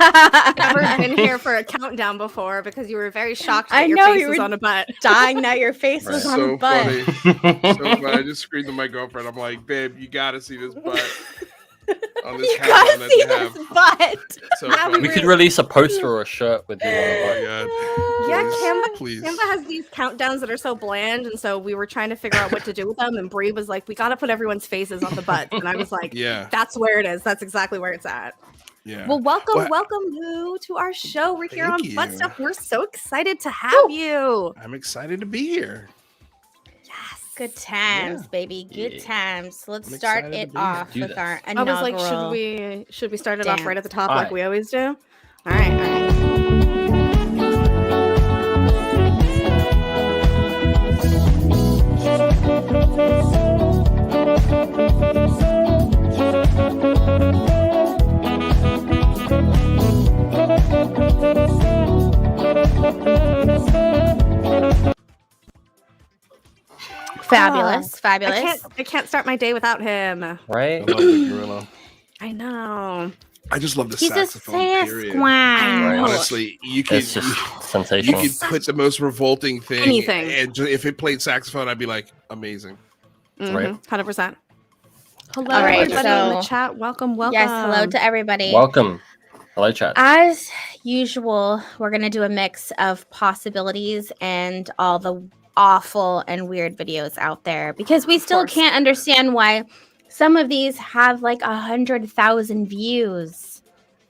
Never been here for a countdown before because you were very shocked that I your know, face you was were on a butt. dying that your face was Right. on a So butt. funny. So funny. I just screamed to my girlfriend. I'm like, babe, you gotta see this butt on this You countdown gotta that see they have. this butt. It's so Now we funny. We could release a poster or a shirt with you on Oh the my god. Yeah, Please. Canva has these countdowns that are so bland, and so we were trying to figure out what to do with them. And Bree was like, "We got to put everyone's faces on the butt," and I was like, Yeah. "That's where it is. That's exactly where it's at." Yeah. Well, welcome, Well, welcome, Lou, to our show. We're here Thank on Butt you. Stuff. We're so excited to have you. I'm excited to be here. Yes. Good times, Yeah. baby. Good Yeah. times. Let's I'm start excited to it be here. off Do with this. our I inaugural. was like, should we start it off right at the top like Alright. we always do? All right, all right. Fabulous, fabulous. I can't start my day without him. I Right? love the gorilla. I know. I just love the He's a saxophone. Period. Sasquatch. Right. Honestly, you could It's just you sensational. could put the most revolting thing. Anything. And if it played saxophone, I'd be like, amazing. Right. 100%. Hello, All right, everybody in the so- chat. Welcome, welcome. Yes, hello to everybody. Welcome. Hello, chat. As usual, we're going to do a mix of possibilities and all the awful and weird videos out there because we still course. can't understand why some of these have like 100,000 views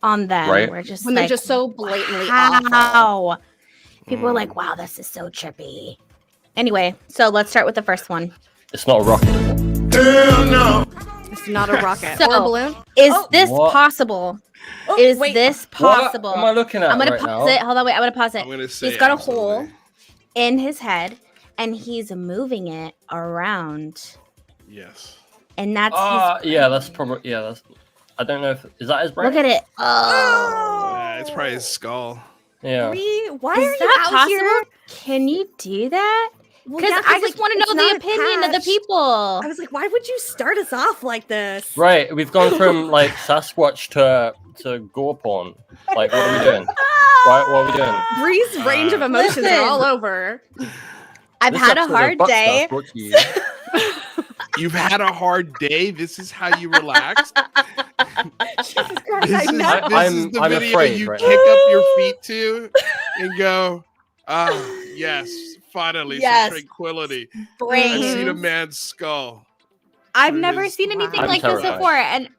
on them. Right. We're just when they're like, just so blatantly awful. wow. People are like, wow, this is so trippy. Anyway, so let's start with the first one. It's not a rocket, is it? It's not a rocket So- or a balloon. Is Oh. this What? possible? Oh, Is wait. this What possible? am I looking at I'm gonna right pause now? it. Hold on, wait. I'm gonna pause it. I'm gonna say He's got a absolutely. hole in his head, and he's moving it around, Yes. and that's Yeah, that's probably that's. I don't know if is that his his. brain. Look at it. Oh, It's probably his skull. Yeah. Bree, why is are you that out possible? here? Can you do that? Well, Because yeah, I just like, want to it's know not the opinion of the attached. people. I was like, why would you start us off like this? Right, we've gone from like Sasquatch to gore porn. Like, what are we doing? What are we doing? Bree's range of emotions Listen. are all over. I've This had a episode of hard Butt day. Stuff brought to you- You've had a hard day. This is how you relax. Jesus Christ, This I is, know. this is the I'm video afraid you right kick up your feet to and go, yes, finally, Yes. some tranquility. Brain. I've seen a man's skull. I've It never is- seen anything I'm like this terrified. before, and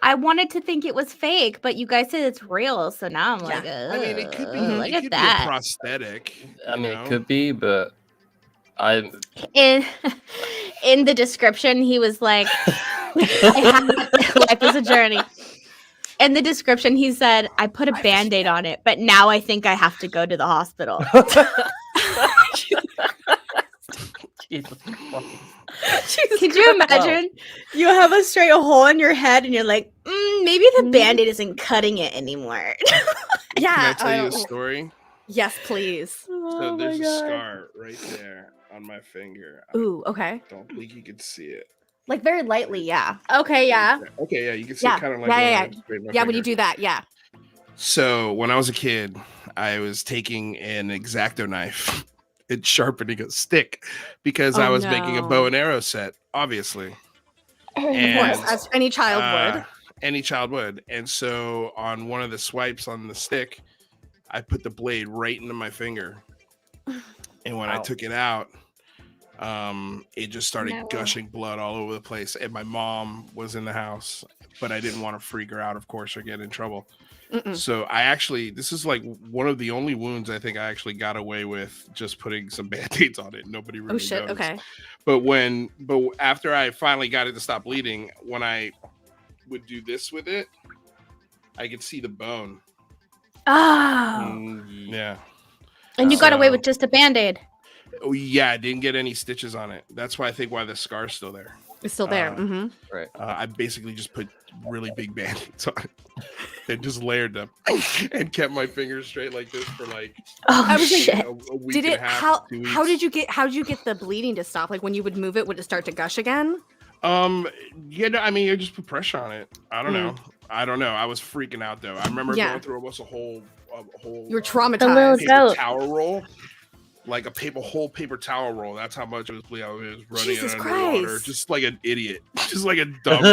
I wanted to think it was fake, but you guys said it's real, so now I'm Yeah. like, I mean, it could be, look it at could that. be a prosthetic. I mean, you know? it could be, but I. in in the description he was like life is a journey. In the description he said, I put a band-aid on it, but now I think I have to go to the hospital. Jesus Christ. Could you imagine you have a straight hole in your head and you're like, maybe the band-aid isn't cutting it anymore. Can I Yeah. tell you a story? Yes, please. Oh So there's a scar right there on my finger. I Ooh, okay. don't think you can see it. Like very lightly, yeah. Okay, yeah. Okay, yeah, you can see Yeah, it kind of like yeah, when yeah, I yeah. straighten my Yeah, when you finger. do that, yeah. So when I was a kid, I was taking an X-Acto knife and sharpening a stick because I Oh, was making a no. bow and arrow set, obviously. Of And, course, as any child would. Any child would. And so on one of the swipes on the stick, I put the blade right into my finger. And when I Wow. took it out, it just started No. gushing blood all over the place. And my mom was in the house, but I didn't want to freak her out, of course, or get in trouble. Mm-mm. So I actually, this is like one of the only wounds I think I actually got away with just putting some band-aids on it. Nobody really Oh shit, noticed. okay. But after I finally got it to stop bleeding, when I would do this with it, I could see the bone. Oh. Yeah. And you got away So- with just a band-aid. Oh yeah, I didn't get any stitches on it. That's why I think why the scar's still there. It's still there. Uh, Right. I basically just put really big band-aids on it and just layered them and kept my fingers straight like this for like Oh I was like, shit. a week Did and it a half, how 2 weeks. how did you get the bleeding to stop? Like when you would move it, would it start to gush again? Yeah, no, I mean, you just put pressure on it. I don't know. I don't know. I was freaking out though. I remember Yeah. going through almost a whole. You were The traumatized. little paper goat. towel roll, like a whole paper towel roll. That's how much it was bleeding. I was running Jesus underwater, Christ. just like an idiot, just like a dumb,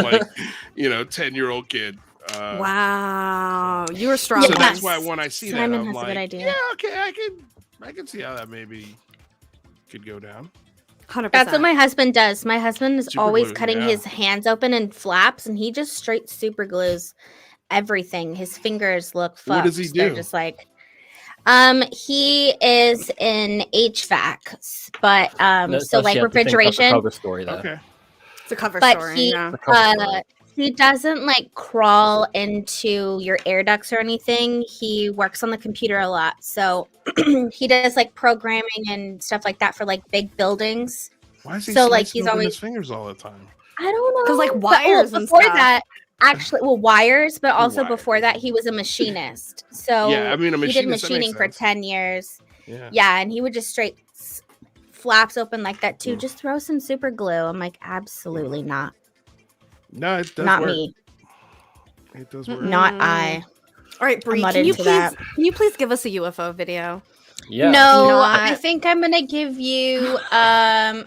10-year-old kid. Wow, you were strong. So Yes. that's why when I see Simon that, I'm has a like, good idea. yeah, okay, I can see how that maybe could go down. 100%. That's what my husband does. My husband is Super always glue, cutting yeah. his hands open and flaps, and he just straight super glues everything. His fingers look fucked. What does he They're do? just like, he is in HVAC, but Let's so actually like have to think of the refrigeration. cover story there. Okay. It's a cover But story. he Yeah. The cover story. he doesn't like crawl into your air ducts or anything. He works on the computer a lot, so he does like programming and stuff like that for like big buildings. Why is he So, like, slicing he's open always- his fingers all the time? I don't know. 'Cause, like, But, wires and before stuff. that, actually, wires, but also Wires. before that, he was a machinist. So Yeah, I mean, a he did machinist, that makes machining for sense. 10 years. Yeah. Yeah, and he would just straight flaps open like that too. Mm. Just throw some super glue. I'm like, absolutely not. No, it does Not work. me. It does work. Not Mm. I. All right, Bree, not can you into please that. give us a UFO video? Yeah. No, You know I what? think I'm gonna give you a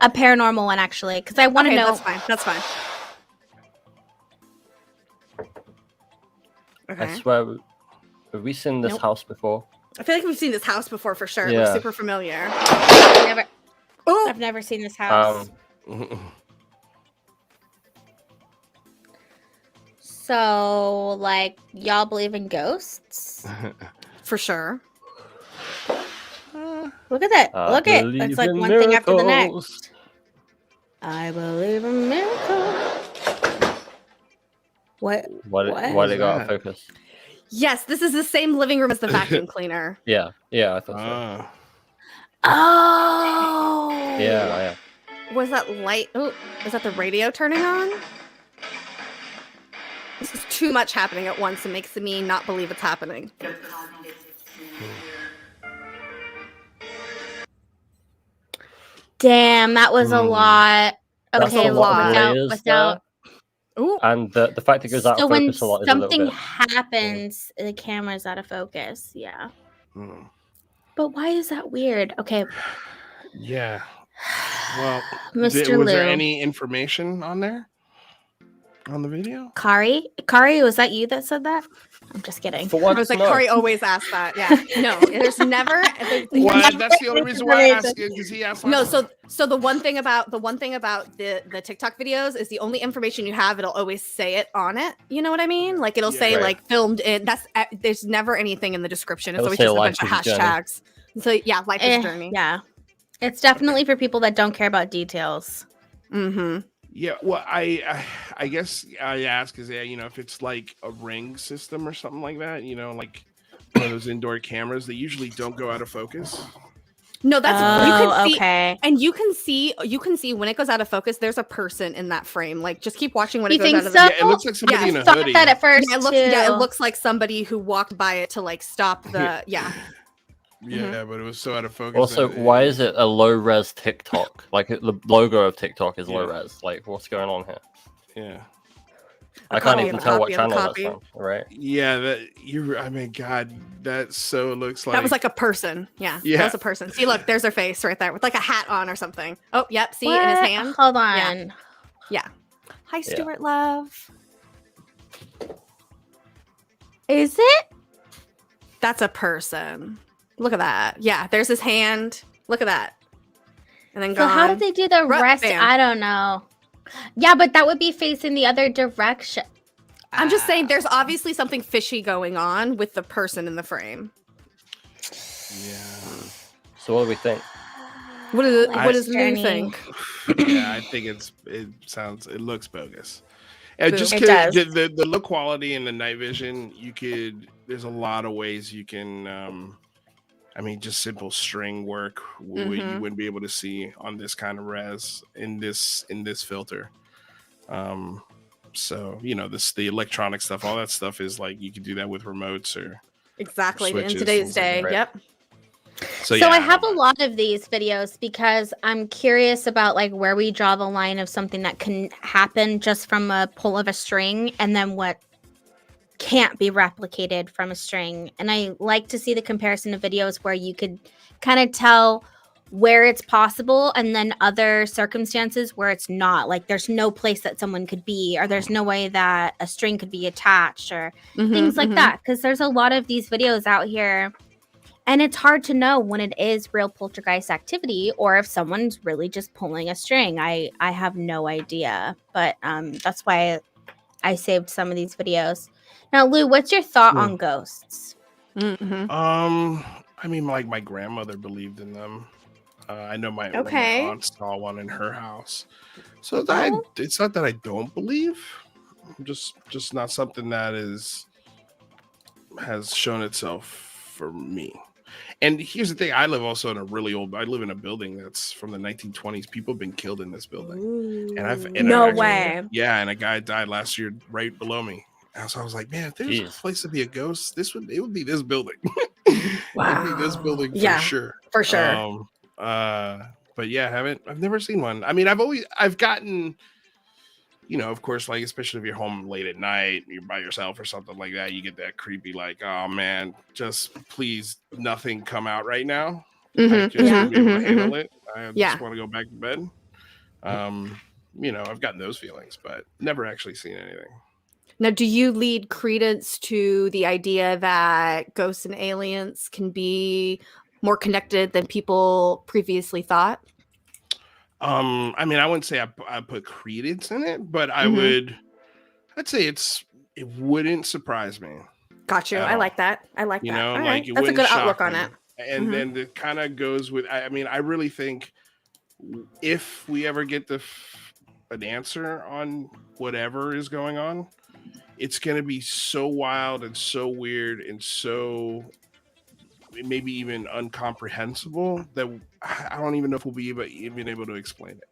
paranormal one actually, because I want to Okay, know. That's fine. That's fine. I Okay. swear, have we seen this Nope. house before? I feel like we've seen this house before for sure. It Yeah. looks super familiar. Never, Oh, I've never seen this house. So, like, y'all believe in ghosts? for sure. Look at that. I Look at believe it's like in one thing after the next. miracles. I believe in miracles. What? Why What? did it go out of that? focus? Yes, this is the same living room as the vacuum cleaner. Yeah, I thought so. Oh. Yeah. Was that light? Oh, is that the radio turning on? This is too much happening at once. It makes me not believe it's happening. Damn, that was a Hmm. lot. That's Okay, a lot of layers without. Ooh, And the fact it goes out So of when focus a lot is a something little bit. happens, the camera's out of focus. Yeah. Hmm. But why is that weird? Okay, Yeah. Well, Mr. was there Lou. any information on there? On the video? Kari, was that you that said that? I'm just kidding. For I once, was like, no. Kari always asks that. Yeah, no, there's never. Well, that's the only reason why I asked it, because he asked. No, last time. so the one thing about the TikTok videos is the only information you have. It'll always say it on it. You know what I mean? Like it'll Yeah. say Right. like filmed in. There's never anything in the description. It's It'll always say just a life bunch of is a journey. hashtags. So yeah, life is a journey. Yeah, it's definitely for people that don't care about details. Mm-hmm. Yeah, well, I guess I ask is if it's like a ring system or something like that, like one of those indoor cameras, they usually don't go out of focus. No, that's you can see. okay. And you can see when it goes out of focus, there's a person in that frame. Like just keep watching when You it goes think out of so? the Yeah, it looks like somebody Yeah, in a Thought hoodie. that at first yeah, it looks like somebody who walked by it to like stop the Yeah, but it was so out of focus. Also, that why is it a low res TikTok? Like the logo of TikTok is low Yeah. res. Like, what's going on here? Yeah, I copy can't of even a tell what copy of a channel that's copy. from. Right? yeah, I mean, God, that so looks like that was like a person. Yeah, Yeah. that was a person. See, look, there's her face right there with like a hat on or something. Oh, yep. See in his What? hand. Hold on. Hi, Stuart Love. Is it? That's a person. Look at that. Yeah, there's his hand. Look at that. And then So how gone. did they do the rest? bam. I don't know. Yeah, but that would be facing the other direction. I'm just saying, there's obviously something fishy going on with the person in the frame. yeah. So what do we think? What does Life's what does Lou journey. think? Yeah, I think it looks bogus. And just It 'cause does. the look quality and the night vision, there's a lot of ways you can I mean, just simple string work you Mhm. wouldn't be able to see on this kind of res in this filter. So the electronic stuff, all that stuff is like you can do that with remotes or Exactly. In Switches, today's things like day. that. Yep. So yeah, I have a lot of these videos because I'm curious about like where we draw the line of something that can happen just from a pull of a string and then what can't be replicated from a string. And I like to see the comparison of videos where you could kind of tell where it's possible and then other circumstances where it's not. Like there's no place that someone could be, or there's no way that a string could be attached, or things like that. Because there's a lot of these videos out here. And it's hard to know when it is real poltergeist activity or if someone's really just pulling a string. I have no idea. But that's why I saved some of these videos. Now, Lou, what's your thought on ghosts? I mean, like my grandmother believed in them. I know my aunt saw one in her house. So it's not that I don't believe. Just not something that has shown itself for me. And here's the thing: I live also in a really old. I live in a building that's from the 1920s. People have been killed in this building. Ooh. And Way. Yeah, and a guy died last year right below me. And so I was like, man, if there's a place to be a ghost, it would be this building. Wow. It would be this building Yeah, for sure. For sure. But yeah, I've never seen one. I mean, I've gotten, of course, like especially if you're home late at night, you're by yourself or something like that, you get that creepy, like, oh man, just please nothing come out right now. I just won't be able to handle it. I just want to go back to bed. I've gotten those feelings, but never actually seen anything. Now, do you lead credence to the idea that ghosts and aliens can be more connected than people previously thought? I mean, I wouldn't say I put credence in it, but I'd say it wouldn't surprise me. Got you. I like that. All right. like That's a good outlook me. on it. And then it kind of goes with, I mean, I really think if we ever get an answer on whatever is going on, it's going to be so wild and so weird and so maybe even incomprehensible that I don't even know if we'll be even able to explain it.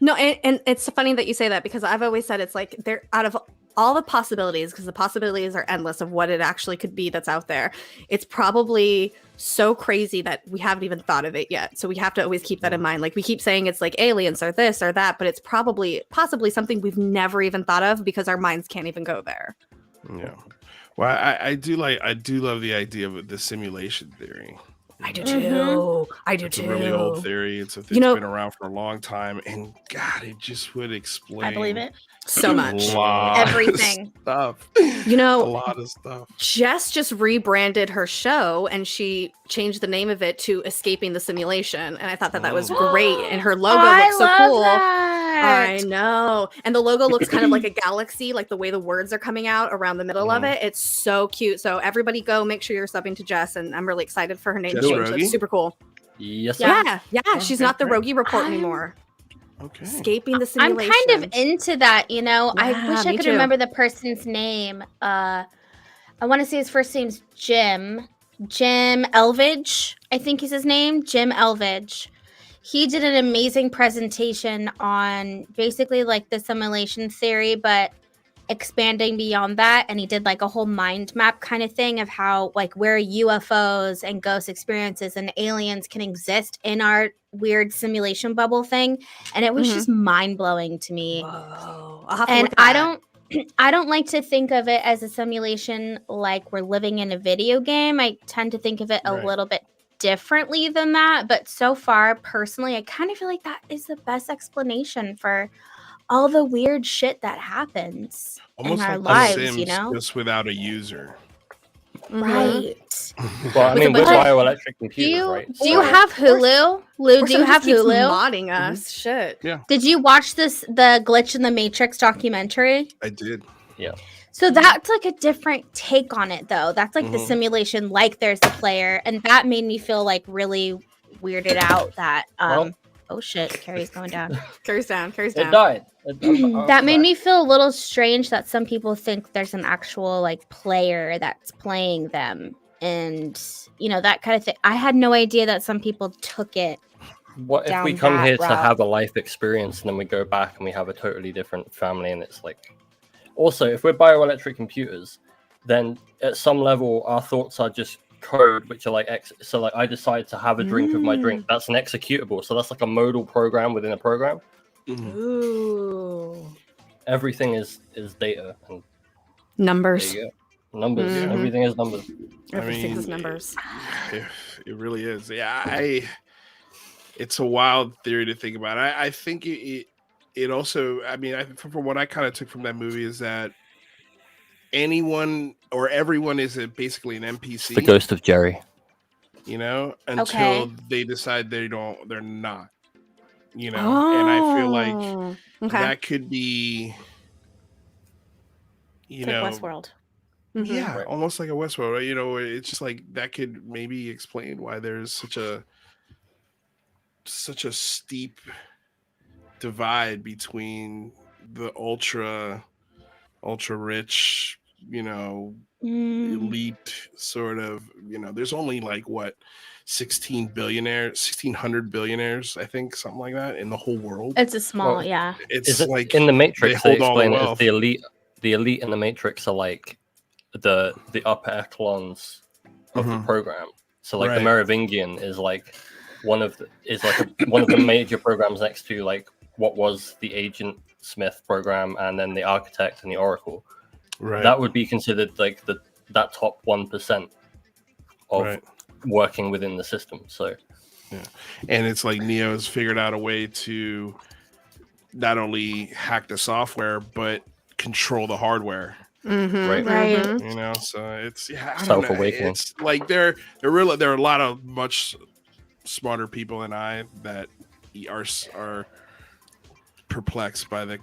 No, and it's funny that you say that because I've always said it's like they're out of all the possibilities, because the possibilities are endless of what it actually could be that's out there. It's probably so crazy that we haven't even thought of it yet. So we have to always keep that in mind. Like we keep saying it's like aliens or this or that, but it's possibly something we've never even thought of because our minds can't even go there. Yeah. Well, I do love the idea of the simulation theory. I do too. It's a really old theory. It's been around for a long time, and God, it just would explain. I believe it so much. Everything. Stuff. A lot of stuff. Jess just rebranded her show, and she changed the name of it to "Escaping the Simulation," and I thought that was great. And her logo looks so cool. I know. And the logo looks kind of like a galaxy, like the way the words are coming out around the middle of it. It's so cute. So everybody go make sure you're subbing to Jess, and I'm really excited for her name change. It's super cool. Yes. Yeah. She's not the Rogie Report anymore. Okay. Escaping the Simulation. I'm kind of into that, I wish I could too. remember the person's name. I want to say his first name's Jim Elvidge, I think is his name. Jim Elvidge. He did an amazing presentation on basically like the simulation theory, but expanding beyond that. And he did like a whole mind map kind of thing of how like where UFOs and ghost experiences and aliens can exist in our weird simulation bubble thing. And it was just mind blowing to me. Whoa. And I don't like to think of it as a simulation like we're living in a video game. I tend to think of it a little bit differently than that, but so far personally I kind of feel like that is the best explanation for all the weird shit that happens almost in our like lives, Sims, just without a user. Right. Well, I mean, with bioelectric computers, right? Do you have Hulu? Lou, do you have Hulu? Modding us. Shit. Yeah. Did you watch the Glitch in the Matrix documentary? I did. Yeah. So that's like a different take on it, though. That's like the simulation, like there's a player, and that made me feel like really weirded out. That oh shit, Carrie's going down. Carrie's down. It died. That made me feel a little strange that some people think there's an actual like player that's playing them, and that kind of thing. I had no idea that some people took it. What if we come here to have a life experience and then we go back and we have a totally different family, and it's like. Also, if we're bioelectric computers, then at some level our thoughts are just code which are like so like I decide to have a drink of my drink. That's an executable. So that's like a modal program within a program. Mhm. Ooh. Everything is data and Numbers. there you go. Numbers. Mhm. Everything is numbers. Everything is mean, numbers. It really is. Yeah, it's a wild theory to think about. I think it also. I mean, from what I kind of took from that movie is that anyone or everyone is basically an It's NPC. the ghost of Jerry. You know, until Okay. they decide they're not. You know, and I feel like Oh, okay. that could be. You It's know, like Westworld. Mhm. yeah, Right. almost like a Westworld. Right? You know, it's just like that could maybe explain why there's such a steep divide between the ultra rich, you know, elite sort of, you know, there's only like what 1600 billionaires, I think, something like that in the whole world. It's a small, Well, yeah. It's Is it like in the Matrix? they They hold all the explain it as wealth. the elite. The elite in the Matrix are like the upper echelons of the Mhm. program. So like the Right. Merovingian is like one of the major programs next to like what was the Agent Smith program, and then the Architect and the Oracle. Right. That would be considered like that top 1% of Right. working within the system. So And it's like Neo has figured out a way to not only hack the software but control the hardware. Mhm, Right. Right. mhm. You know, so it's I don't know. Self-awakening. It's like there are a lot of much smarter people than I that are perplexed by the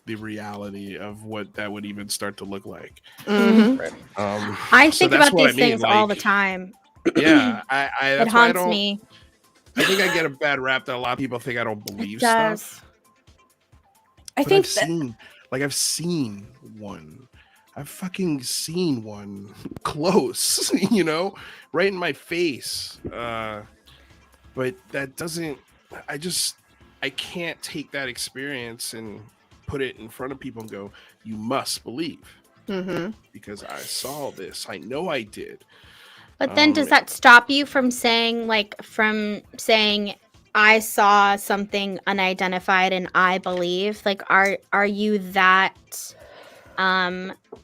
reality of what that would even start to look like. Mhm. I so think that's about what I these mean, things all the like, time. Yeah, I It that's why I haunts don't. me. I think I get a bad rap that a lot of people think I don't believe It stuff. does. I But think I've seen one. I've fucking seen one close, you know, right in my face. But that doesn't. I can't take that experience and put it in front of people and go, "You must believe," because I saw this. I know I did. But then does that stop you from saying I saw something unidentified and I believe? Like are you that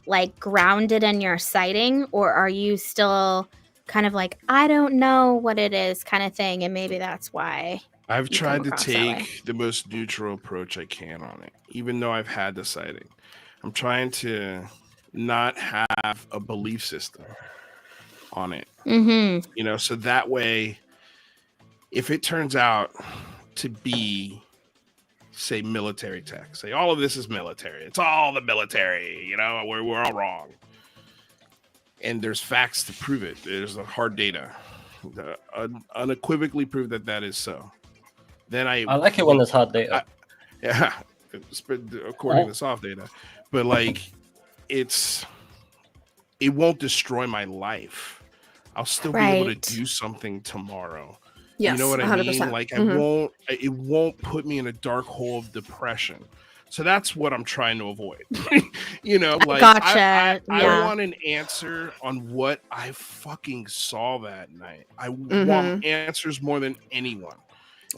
like grounded in your sighting, or are you still kind of like I don't know what it is kind of thing, and maybe that's why I've you come tried to across that way? take the most neutral approach I can on it, even though I've had the sighting. I'm trying to not have a belief system on it, Mm-hmm. you know, so that way, if it turns out to be, say, military tech, say all of this is military, it's all the military, you know, we're all wrong, and there's facts to prove it. There's the hard data, unequivocally prove that is so. Then I like it when there's hard data. Yeah, according to soft data, but like it won't destroy my life. I'll still be able to Right. do something tomorrow. yes, You know what I 100%. mean? Like Mhm. it won't put me in a dark hole of depression. So that's what I'm trying to avoid. You know, like Gotcha. I Yeah. want an answer on what I fucking saw that night. I Mhm. want answers more than anyone.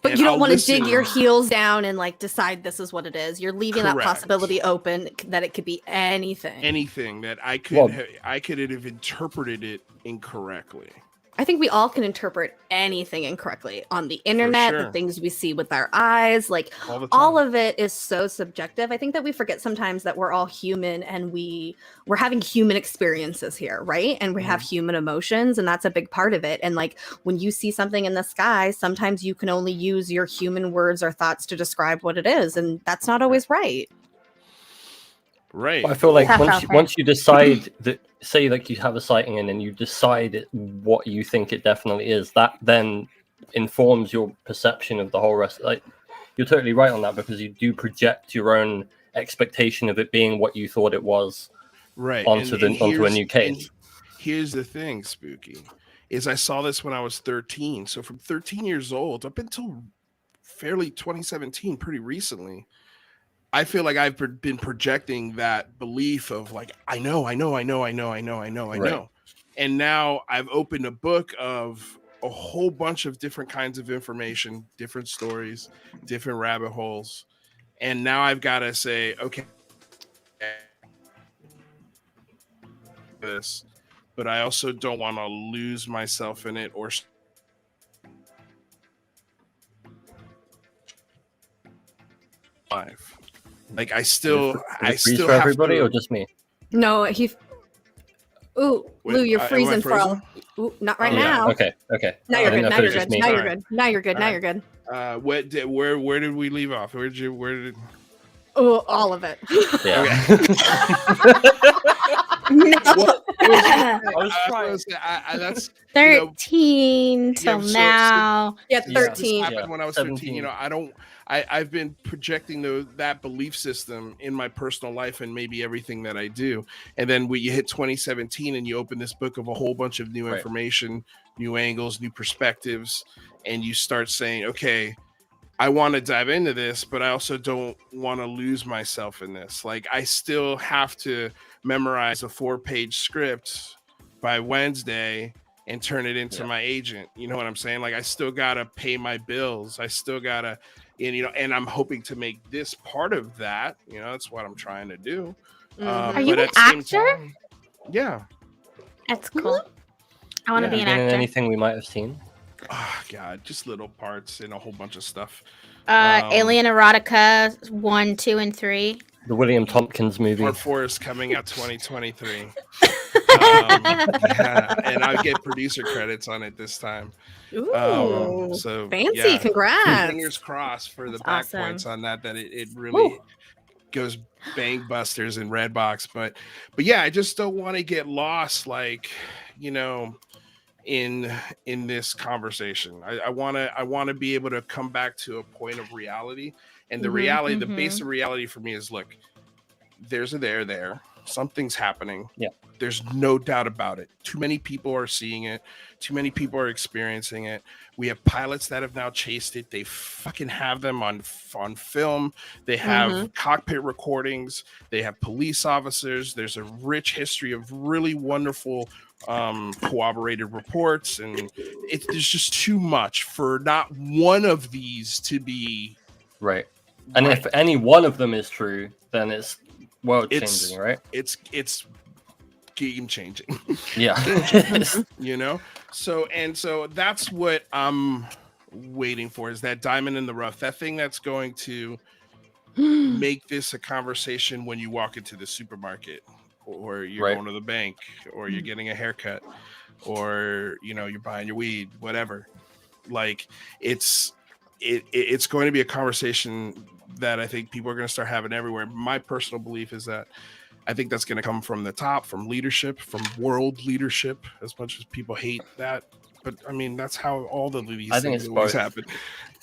But And you don't I'll want to dig listen. your heels down and like decide this is what it is. You're leaving that Correct. possibility open that it could be anything. Anything that I could Well- I could have interpreted it incorrectly. I think we all can interpret anything incorrectly on the internet, the sure. things we see with our eyes, like All the time. all of it is so subjective. I think that we forget sometimes that we're all human and we're having human experiences here, right? And we have human emotions, and that's a big part of it. And like when you see something in the sky, sometimes you can only use your human words or thoughts to describe what it is, and that's not always right. Right. But I feel like That's not fair. once you decide that, say like you have a sighting and then you decide what you think it definitely is, that then informs your perception of the whole rest. Like you're totally right on that, because you do project your own expectation of it being what you thought it was right. onto a here's- new case. and here's the thing, Spooky, is I saw this when I was 13. So from 13 years old up until fairly 2017, pretty recently, I feel like I've been projecting that belief of like, I know. Right. And now I've opened a book of a whole bunch of different kinds of information, different stories, different rabbit holes. And now I've got to say, okay, this, but I also don't want to lose myself in it or life. Like I still for have everybody to, or just me? No, he. Ooh, Wait, Lou, you're am I freezing for all. frozen? Ooh, not right Yeah. now. Okay. Now I you're didn't good. know Now if it you're was just good. me. Now you're Alright. good. Now you're good. Now Alright. you're good. Where did we leave off? Where did Oh, all of it. Yeah. No. Well, I was I trying. was gonna say, that's you know, 13 till so- now. Yeah, Yeah. 13. happened Yeah, when I was 13. 17. You know, I've been projecting that belief system in my personal life and maybe everything that I do. And then when you hit 2017 and you open this book of a whole bunch of new Right. information, new angles, new perspectives, and you start saying, okay, I want to dive into this, but I also don't want to lose myself in this. Like I still have to memorize a 4-page script by Wednesday and turn it into my agent. You know what I'm saying? Like I still gotta pay my bills. I still gotta, and I'm hoping to make this part of that. You know, that's what I'm trying to do. Mhm. Are you but an at the same actor? time- yeah. That's cool. I want to Yeah. be an Been in actor. anything we might have seen? Oh God, just little parts and a whole bunch of stuff. Alien Erotica 1, 2, and 3. The William Tompkins movie. Part 4 is coming out 2023. Yeah, and I get producer credits on it this time. Ooh, So fancy! yeah. Congrats. Fingers crossed for the That's back awesome. points on that it really goes bangbusters in Redbox. But yeah, I just don't want to get lost, like, you know, in this conversation. I want to be able to come back to a point of reality. And the Mhm, reality, the mhm. base of reality for me is, look, there's a there. Something's happening. Yeah. There's no doubt about it. Too many people are seeing it. Too many people are experiencing it. We have pilots that have now chased it. They fucking have them on film. They have cockpit recordings. They have police officers. There's a rich history of really wonderful corroborated reports, and there's just too much for not one of these to be Right. And if any one of them is true, then it's world It's- changing, right? it's game changing. Yeah. You know, so that's what I'm waiting for, is that diamond in the rough, that thing that's going to make this a conversation when you walk into the supermarket, or you're Right. going to the bank, or you're getting a haircut, or you're buying your weed, whatever. Like it's going to be a conversation that I think people are going to start having everywhere. My personal belief is that I think that's going to come from the top, from leadership, from world leadership, as much as people hate that. But I mean, that's how all the these I think things it's always both. happen.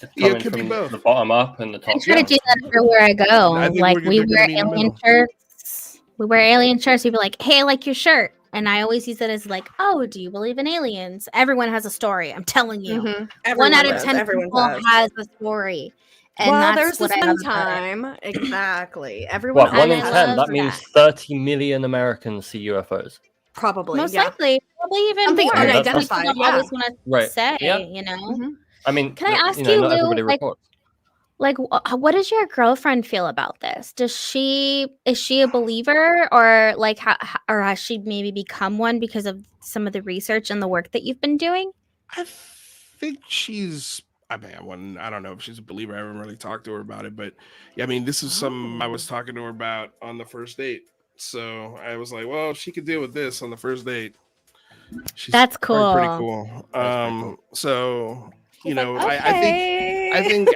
It's Yeah, it coming could be from both. the bottom up and the I top try to down. do that everywhere I go. I think Like we're we gonna wear be in the alien middle. shirts. We wear alien shirts. People are like, hey, I like your shirt. And I always use it as like, oh, do you believe in aliens? Everyone has a story. I'm telling you. Mhm. 1 out Everyone of does. 10 Everyone people does. has a story. And well, that's there's what this I one love about it. time. Exactly. Everyone What, 1 in I 10? love That means that. 30 million Americans see UFOs. probably. Most yeah. likely, probably even Something more. unidentified, People don't always want to Right. say, Yeah. you know. Mhm. I mean, Can I ask you, not Lou, everybody like, reports. Like, what does your girlfriend feel about this? Is she a believer, or like, or has she maybe become one because of some of the research and the work that you've been doing? I think she's. I mean, I don't know if she's a believer. I haven't really talked to her about it, but yeah, I mean, this is something I was talking to her about on the first date. So I was like, well, if she could deal with this on the first date, That's pretty cool. cool. That's pretty cool. So He's like, I think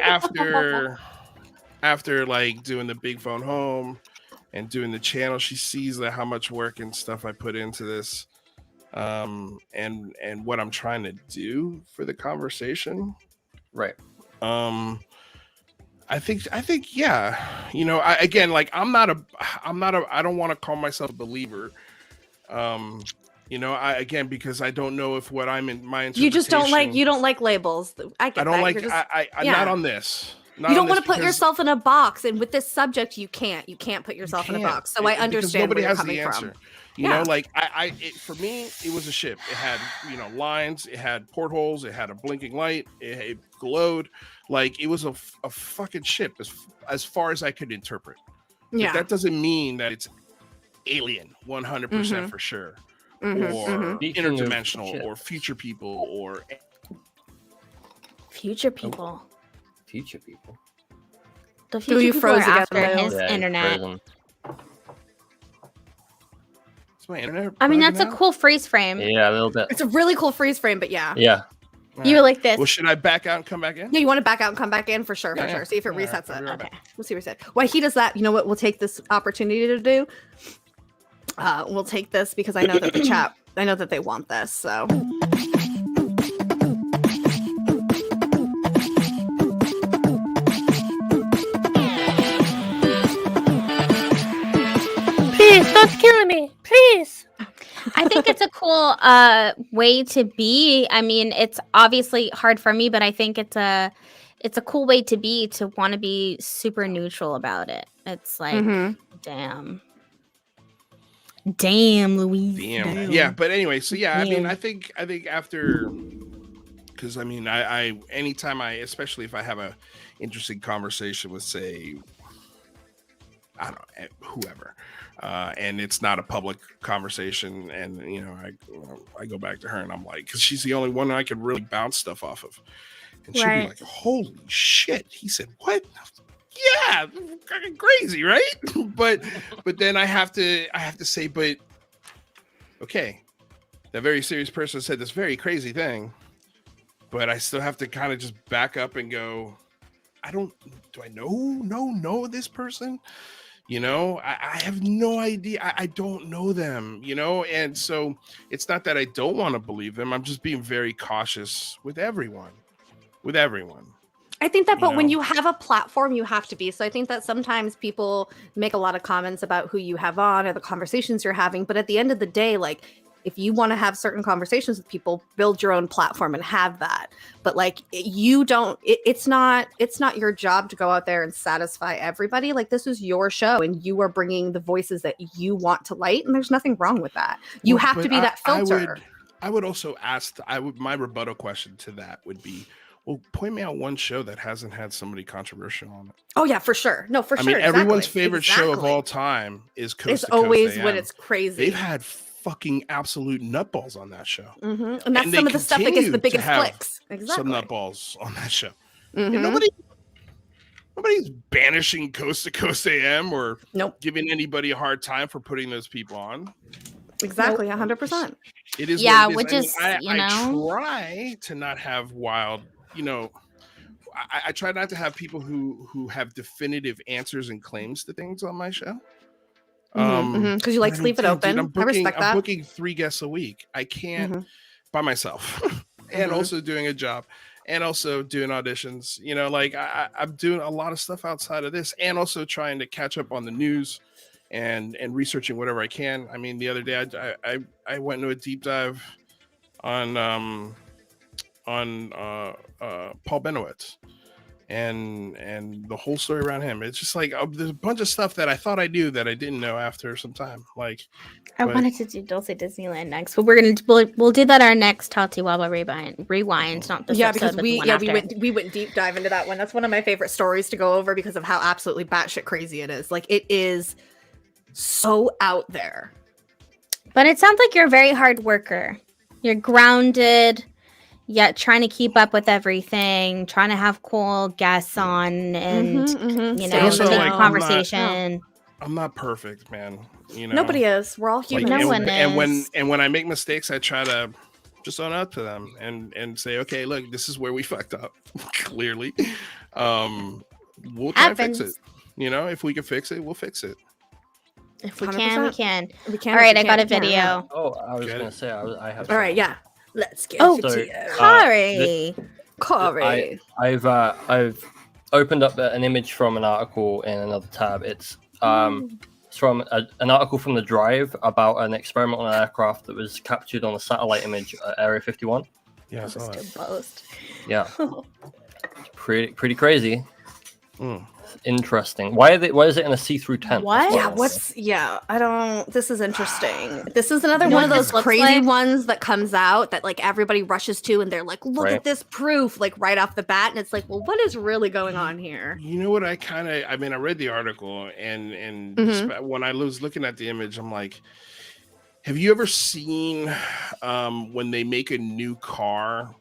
after like doing the big phone home and doing the channel, she sees that how much work and stuff I put into this, and what I'm trying to do for the conversation. Right. I think yeah. I don't want to call myself a believer. Because I don't know if what I'm in my interpretation. You don't like labels. I get I don't that. like. You're just- I'm yeah. not on this. you don't want to put yourself in a box, and with this subject, you can't put yourself in a box. So I understand where nobody you're has coming the answer. from. You know, like for me, it was a ship. It had, lines, it had portholes, it had a blinking light, it glowed. Like it was a fucking ship as far as I could interpret. Yeah. But that doesn't mean that it's alien 100% for sure. Or interdimensional or future people or Future people. Future people. The Who future you people froze are again, after Lou? his Yeah, internet. frozen. is my internet. I mean, bugging that's a out? cool freeze frame. Yeah, a little bit. It's a really cool freeze frame, but yeah. Yeah. You were like this. Well, should I back out and come back in? Yeah, you want to back out and come back in for sure, Yeah, for sure. See if it All right, resets I'll be right it. back. Okay. We'll see what he said. While he does that, you know what we'll take this opportunity to do? We'll take this because I know that the chat, I know that they want this. So Please don't kill me, please. I think it's a cool way to be. I mean, it's obviously hard for me, but I think it's a cool way to be, to want to be super neutral about it. It's like, damn, Louise. Damn. Yeah, but anyway, so yeah, I mean, Damn. I think after, because I mean, I anytime especially if I have a interesting conversation with, say, I don't know, whoever, and it's not a public conversation, and I go back to her and I'm like, because she's the only one I could really bounce stuff off of, and she'd be Right. like, "Holy shit!" He said, "What?" Yeah, fucking crazy, right? but then I have to say, but okay, that very serious person said this very crazy thing, but I still have to kind of just back up and go, do I know this person? I have no idea. I don't know them, and so it's not that I don't want to believe them. I'm just being very cautious with everyone. I think that, but when know? you have a platform, you have to be. So I think that sometimes people make a lot of comments about who you have on or the conversations you're having. But at the end of the day, like, if you want to have certain conversations with people, build your own platform and have that. But like, you don't, it's not your job to go out there and satisfy everybody. Like, this is your show and you are bringing the voices that you want to light. And there's nothing wrong with that. You Well, have but to be that filter. I would also ask. My rebuttal question to that would be, well, point me out one show that hasn't had somebody controversial on it. Oh yeah, for sure. No, for I sure. mean, everyone's exactly, favorite show of exactly. all time is Coast It's to Coast always AM. when it's crazy. They've had fucking absolute nutballs on that show. And that's And some they of the stuff that gets continue the to biggest have clicks. Exactly. Some nutballs on that show. Mhm. And nobody's banishing Coast to Coast AM or Nope. giving anybody a hard time for putting those people on. Exactly, 100%. It is Yeah, what it which is. I is, mean, you know. I try to not have wild, I try not to have people who have definitive answers and claims to things on my show. Because you like but to I leave it mean, open. dude, I respect I'm that. booking 3 guests a week. I can't by myself, and Mhm. also doing a job, and also doing auditions. Like I'm doing a lot of stuff outside of this, and also trying to catch up on the news, and researching whatever I can. I mean, the other day I went into a deep dive on Paul Benowitz. And the whole story around him. It's just like there's a bunch of stuff that I thought I knew that I didn't know after some time. Like, I but- wanted to do Dulce Disneyland next, but we'll do that our next Tatiwaba rewind, not this Yeah, episode, because but we the one we after. went deep dive into that one. That's one of my favorite stories to go over because of how absolutely batshit crazy it is. Like, it is so out there. But it sounds like you're a very hard worker. You're grounded, yet trying to keep up with everything, trying to have cool guests on, and Stay also, in the like, know. conversation. I'm not perfect, man. Nobody is. We're all Like, humans. No and, one and when is. and when I make mistakes, I try to just own up to them and say, okay, look, this is where we fucked up. Clearly, we'll try and fix it. Happens. If we can fix it, we'll fix it. If we can, we 100%. can. We can. All right, I got a video. Oh, I was Get going it. to say, I have. All right, some. yeah. Let's get Oh, to So, you. Kari. Corey. I've opened up an image from an article in another tab. It's from an article from The Drive about an experimental aircraft that was captured on a satellite image at Area 51. Yeah, I Just saw to that. boast. Yeah, pretty crazy. Mm. Interesting. Why is it in a see-through tent? What? Yeah, I don't. This is interesting. This is another You know one of what those this looks crazy like? ones that comes out that like everybody rushes to and they're like, look Right. at this proof, like right off the bat. And it's like, well, what is really going on here? You know what? I mean, I read the article, and Mhm. when I was looking at the image, I'm like, have you ever seen when they make a new car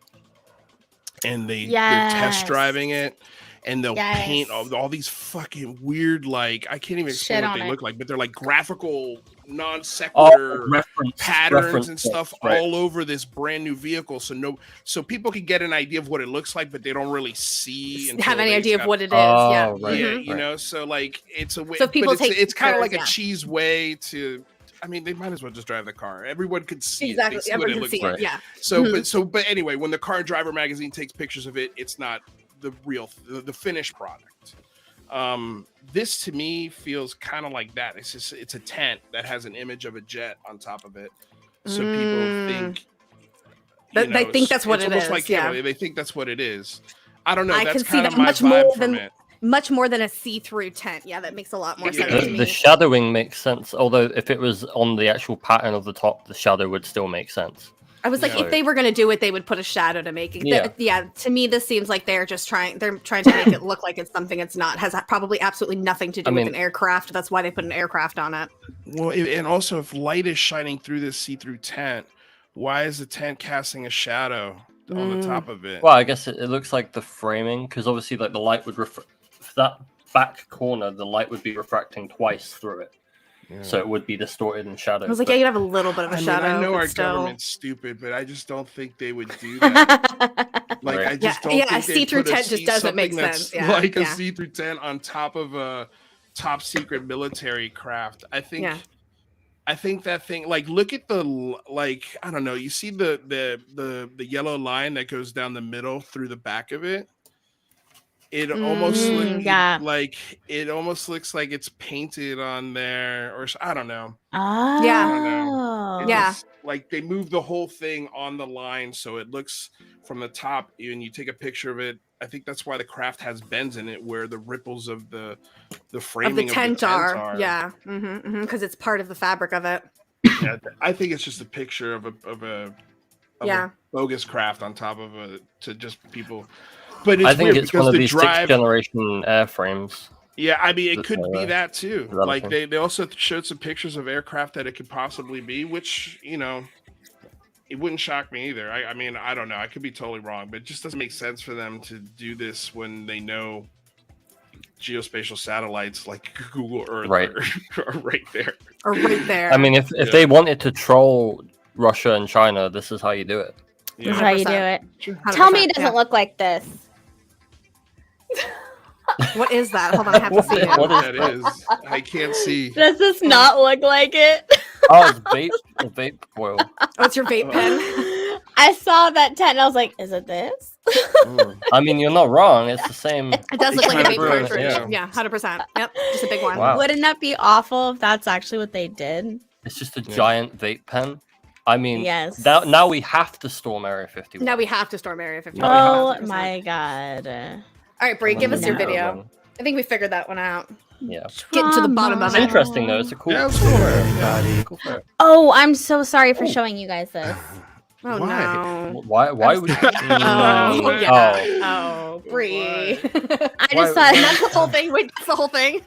and they're test Yes. driving it? And they'll paint Yes. all these fucking weird, like, I can't even explain Shit what on they it. look like, but they're like graphical, non Oh, sequitur reference patterns and stuff right. all over this brand new vehicle. So people can get an idea of what it looks like, but they don't really see. Have until any they idea of got- what it is? Oh, Yeah. right. Yeah, Mhm. you know, so like it's a way. So people but take it's kind of pictures, like a yeah. cheese way to. I mean, they might as well just drive the car. Everyone could see Exactly. it. They see what Everyone it can looks see like. it. Yeah. So, Mhm. but anyway, when the Car and Driver magazine takes pictures of it, it's not the real, the finished product. This to me feels kind of like that. It's a tent that has an image of a jet on top of it, so people think. They think that's what it's it almost is, Like, yeah. They think that's what it is. I don't know. I That's can see kind of that my much vibe more from than it. much more than a see-through tent. Yeah, that makes a lot more Yeah. sense to The me. shadowing makes sense, although if it was on the actual pattern of the top, the shadow would still make sense. I was like, Yeah. if they were going to do it, they would put a shadow to make it. Yeah. Yeah. To me, this seems like they're trying to make it look like it's something it's not. Has probably absolutely nothing to do I with mean- an aircraft. That's why they put an aircraft on it. Well, and also if light is shining through this see-through tent, why is the tent casting a shadow on the top of it? Well, I guess it looks like the framing, because obviously, like the light would that back corner, the light would be refracting twice through it, so it would be distorted and shadowed. I was like, but- yeah, you'd have a little bit of a I mean, shadow. I know but our still. government's stupid, but I just don't think they would do that. Like, Right. I just don't Yeah, think a they'd see-through put a tent just doesn't make something that's sense. Yeah, like a yeah. see-through tent on top of a top secret military craft. I think. Yeah. I think that thing, like, look at like, I don't know. You see the yellow line that goes down the middle through the back of it. It almost yeah. it almost looks like it's painted on there, or I don't know. Oh. It Yeah. just, like they move the whole thing on the line so it looks from the top, and you take a picture of it. I think that's why the craft has bends in it, where the ripples of the framing Of the tent are. Yeah. Because it's part of the fabric of it. Yeah, I think it's just a picture of a Yeah. bogus craft on top of to just people. But it's I think weird it's because one of the these drive. sixth generation airframes. Yeah, I mean, it That's could all be right. that too. Developing. Like they also showed some pictures of aircraft that it could possibly be, which it wouldn't shock me either. I mean, I don't know. I could be totally wrong, but it just doesn't make sense for them to do this when they know geospatial satellites like Google Earth Right. are right there. Or right there. I mean, if Yeah. they wanted to troll Russia and China, this is how you do it. This is Yeah. how you do 100%. it. Tell me it 100%, doesn't look like this. What is that? Hold on, I have to see it. What is That is. I can't see. Does this not look like it? Oh, it's vape oil. Oh, it's your vape pen. I saw that tent and I was like, is it this? I mean, you're not wrong. It's the same. It does look like a vape Kinda cartridge. yeah. Yeah, 100%. Yep, just a big one. Wow. Wouldn't that be awful if that's actually what they did? It's just a giant vape pen. I mean, Yes. now we have to storm Area 51. Now we have to storm Area 51. Oh 100%. my god. All right, Bree, give us your No. video. I think we figured that one out. Yeah. Getting to the bottom of It's it. interesting though. It's a cool. Yeah, it's cool. Yeah, cool fair. Oh, I'm so sorry for showing you guys this. Oh Why? no. Why would you? Oh, yeah. Oh, Oh, Bree. I Why- just thought That's the whole thing. Wait, that's the whole thing.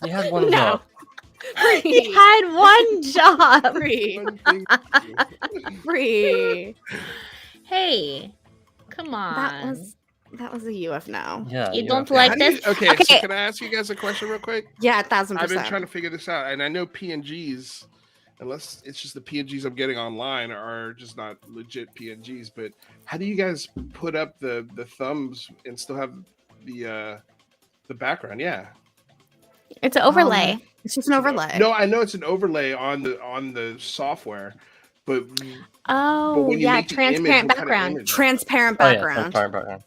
you had one No. job. he Bree. had one job. Bree. One thing- Bree. Hey, come on. That was a UF now. Yeah. You you don't have- like How do you- this? Okay, Okay. so can I ask you guys a question real quick? Yeah, 1,000%. I've been trying to figure this out, and I know PNGs, unless it's just the PNGs I'm getting online, are just not legit PNGs. But how do you guys put up the thumbs and still have the background? Yeah, It's an overlay. It's just an overlay. no, I know it's an overlay on the software, but Oh, when you yeah, make the image, transparent what kind of background. image? Transparent Oh, yeah, background. transparent background.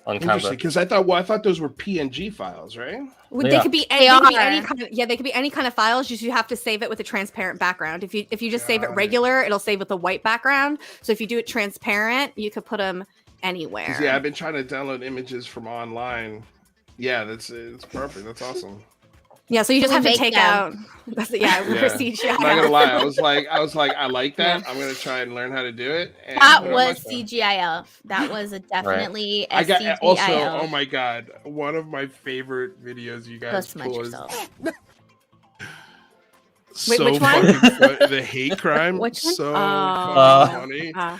On Interesting, Canva. because I thought those were PNG files, right? They Yeah. could be They they could be are. any kind of they could be any kind of files. Just you have to save it with a transparent background. If you just save it Got it. regular, it'll save with a white background. So if you do it transparent, you could put them 'Cause, anywhere. yeah, I've been trying to download images from online, Yeah, it's perfect. That's awesome. Yeah, so you just We have to make take them. out. Yeah, we're Yeah. CGI. I'm not gonna lie. I was like, I like that. I'm gonna try and learn how to do it. And That put it on my was show. CGI. That was definitely a I got CGI. also. Oh my god, one of my favorite videos you Go guys smudge pull is yourself. Wait, so which one? fucking fun. The hate crime. Which one? So Oh. fucking funny.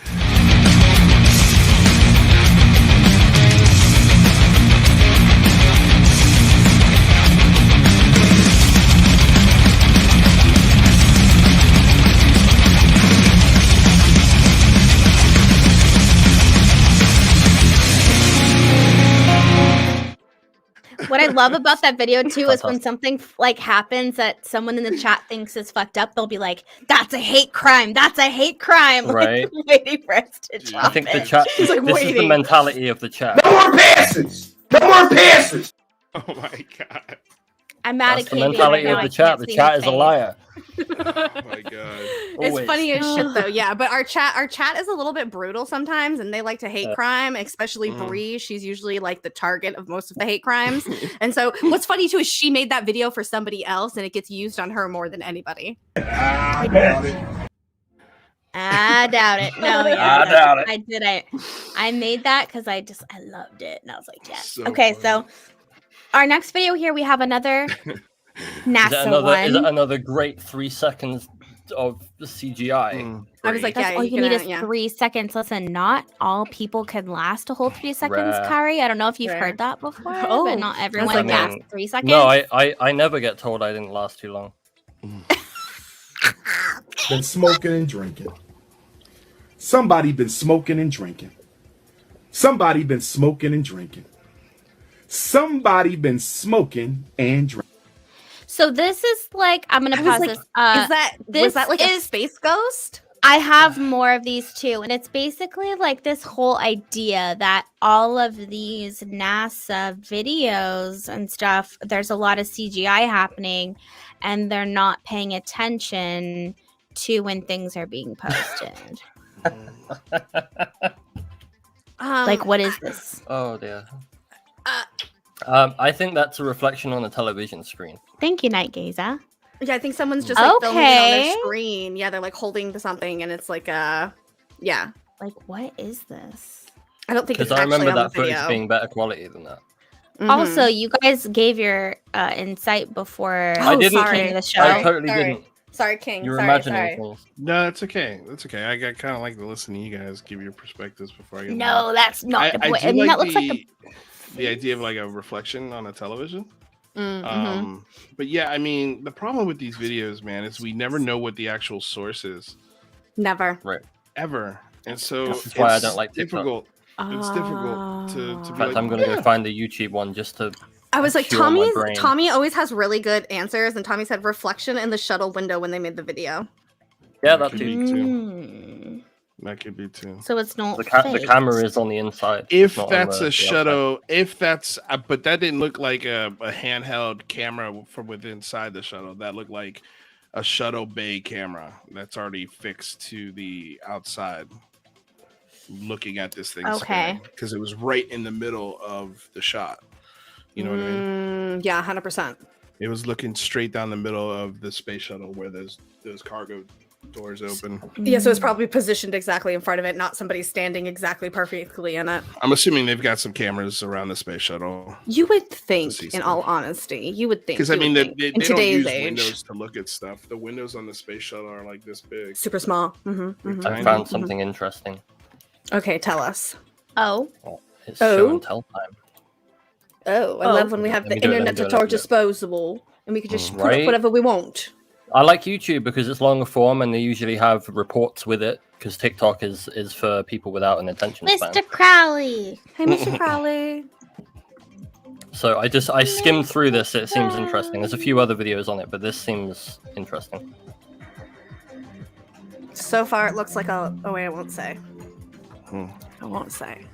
What I love about that video too is when Fantastic. something like happens that someone in the chat thinks is fucked up, they'll be like, "That's a hate crime. That's a hate crime." Right. Like, waiting for us to Dude, drop I think the it. chat. He's like, this is the waiting. mentality of the chat. No more passes! No more passes! Oh my god. I'm mad That's at the KB right mentality now. of I the chat. can't The see chat his is a face. liar. Oh my god. It's Always. funny as shit though, yeah. But our chat is a little bit brutal sometimes, and they like to hate crime, especially Mhm. Bree. She's usually like the target of most of the hate crimes. And so, what's funny too is she made that video for somebody else, and it gets used on her more than anybody. I doubt it. No, yeah, I doubt it. I did it. I made that because I loved it, and I was like, yes. So Okay, funny. so our next video here, we have another Is NASA that another? one. Is that another great 3 seconds of the CGI? Mm. I was like, That's yeah, all you you need can, is yeah. 3 seconds. Listen, not all people can last a whole 3 seconds, Rare. Kari. I don't know if you've Rare. heard that before, Oh, but not everyone like that. lasts 3 seconds. No, I never get told I didn't last too long. Been smoking and drinking. Somebody been smoking and drinking. Somebody been smoking and drinking. Somebody been smoking and drinking. So this is like, I'm gonna I was pause like, this. Is that was this that like a is- space ghost? I have more of these too, and it's basically like this whole idea that all of these NASA videos and stuff, there's a lot of CGI happening, and they're not paying attention to when things are being posted. Like, what is this? Oh dear. Uh, I think that's a reflection on a television screen. Thank you, Night Gazer. Yeah, I think someone's just like filming it on Okay. their screen. Yeah, they're like holding to something, and it's like yeah. Like, what is this? I don't think it's Because I actually remember on that the footage video. being better quality than that. Mhm. Also, you guys gave your insight before Oh, I didn't. sorry. the show. I totally Sorry. didn't. Sorry, King. You're sorry, imagining sorry. things. No, that's okay. That's okay. I got kind of like to listen to you guys give your perspectives before I get No, that's not the point. I do mean, that looks like a the idea of like a reflection on a television. Mhm. But yeah, I mean, the problem with these videos, man, is we never know what the actual source is Never. ever, and so This is why I it's don't like TikTok. difficult. It's difficult to Oh. be In fact, like, I'm gonna yeah. go find the YouTube one just to. I was like, fuel my brain. Tommy always has really good answers, and Tommy said reflection in the shuttle window when they made the video. Yeah, that Could too. be too. Mm. That could be too. So it's not The fake. camera is on the inside. If not on that's the a outside. shuttle, if that's, but that didn't look like a handheld camera from within inside the shuttle. That looked like a shuttle bay camera that's already fixed to the outside, looking at this thing. Okay. Because it was right in the middle of the shot. You know what I mean? Yeah, 100%. It was looking straight down the middle of the space shuttle where those cargo doors open. Yeah, Mm. so it's probably positioned exactly in front of it, not somebody standing exactly perfectly in it. I'm assuming they've got some cameras around the space shuttle. You would think, see in stuff. all honesty, you would think. Because I you would mean, they think, in don't today's use age, windows to look at stuff. The windows on the space shuttle are like this big. super small. Tiny. I found something interesting. Okay, tell us. Oh, It's show and Oh. tell time. Oh, I Oh. love when we have Let the me do it, let me internet do it, at let our me do it. disposal, and we could just put up Right? whatever we want. I like YouTube because it's longer form and they usually have reports with it. Because TikTok is for people without an attention span. Mr. Crowley. Hey, Mr. Crowley. So I skimmed through this. It seems interesting. There's a few other videos on it, but this seems interesting. So far, it looks like a. Oh wait, I won't say. Hmm. I won't say.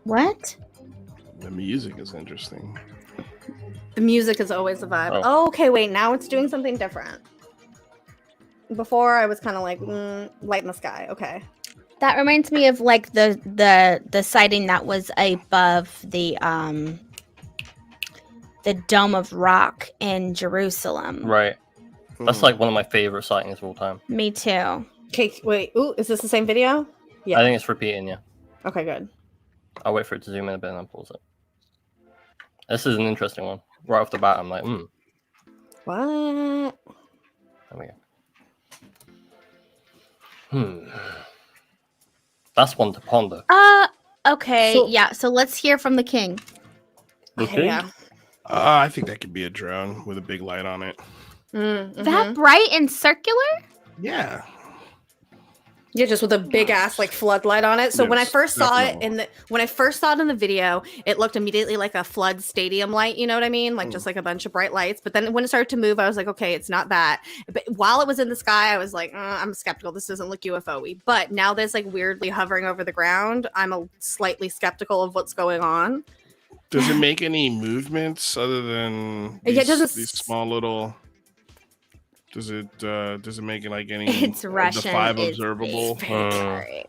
What? The music is interesting. The music is always a vibe. Oh. Oh, okay, wait. Now it's doing something different. Before I was kind of like light in the sky. Okay. That reminds me of like the sighting that was above the Dome of Rock in Jerusalem. Right. That's like one of my favorite sightings of all time. Me too. Okay. Wait. Ooh, is this the same video? Yeah. I think it's repeating, yeah. Okay. Good. I'll wait for it to zoom in a bit and then pause it. This is an interesting one. Right off the bat, I'm like, What? There we go. That's one to ponder. Okay, So- yeah. So let's hear from the king. Okay. Yeah. I think that could be a drone with a big light on it. That bright and circular? Yeah. Yeah, just with a big ass like floodlight on it. So when I Yes, first saw it definitely. when I first saw it in the video, it looked immediately like a flood stadium light. You know what I mean? Like just like a bunch of bright lights. But then when it started to move, I was like, okay, it's not that. But while it was in the sky, I was like, I'm skeptical. This doesn't look UFO-y. But now there's like weirdly hovering over the ground. I'm a slightly skeptical of what's going on. Does it make any movements other than Yeah, it doesn't these small little? Does it make it like any It's of Russian. the 5 it's observable? very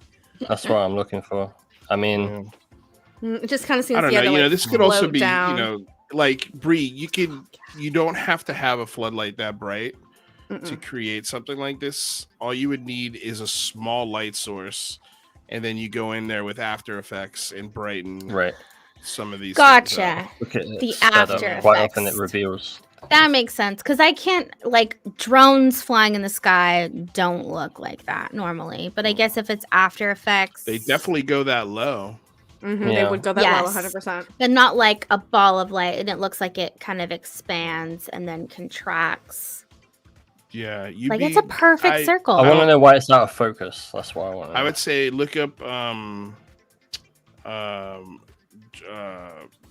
That's what I'm looking for. I mean, Yeah. It just kind of seems I don't yeah, know. to, You know, like, this could also float be, down. you know, like Bree. You don't have to have a floodlight that bright to Mm-mm. create something like this. All you would need is a small light source, and then you go in there with After Effects and brighten right. some of these. things up. Gotcha. Look at it The set up. After Quite often it Effects. reveals. That makes sense because I can't like drones flying in the sky don't look like that normally. But I guess if it's After Effects, They definitely go that low. They Yeah. would go that Yes. low 100%. but not like a ball of light, and it looks like it kind of expands and then contracts. Yeah, you'd Like be, it's a perfect I- circle. I want to know why it's out of focus. That's what I want to know. I would say look up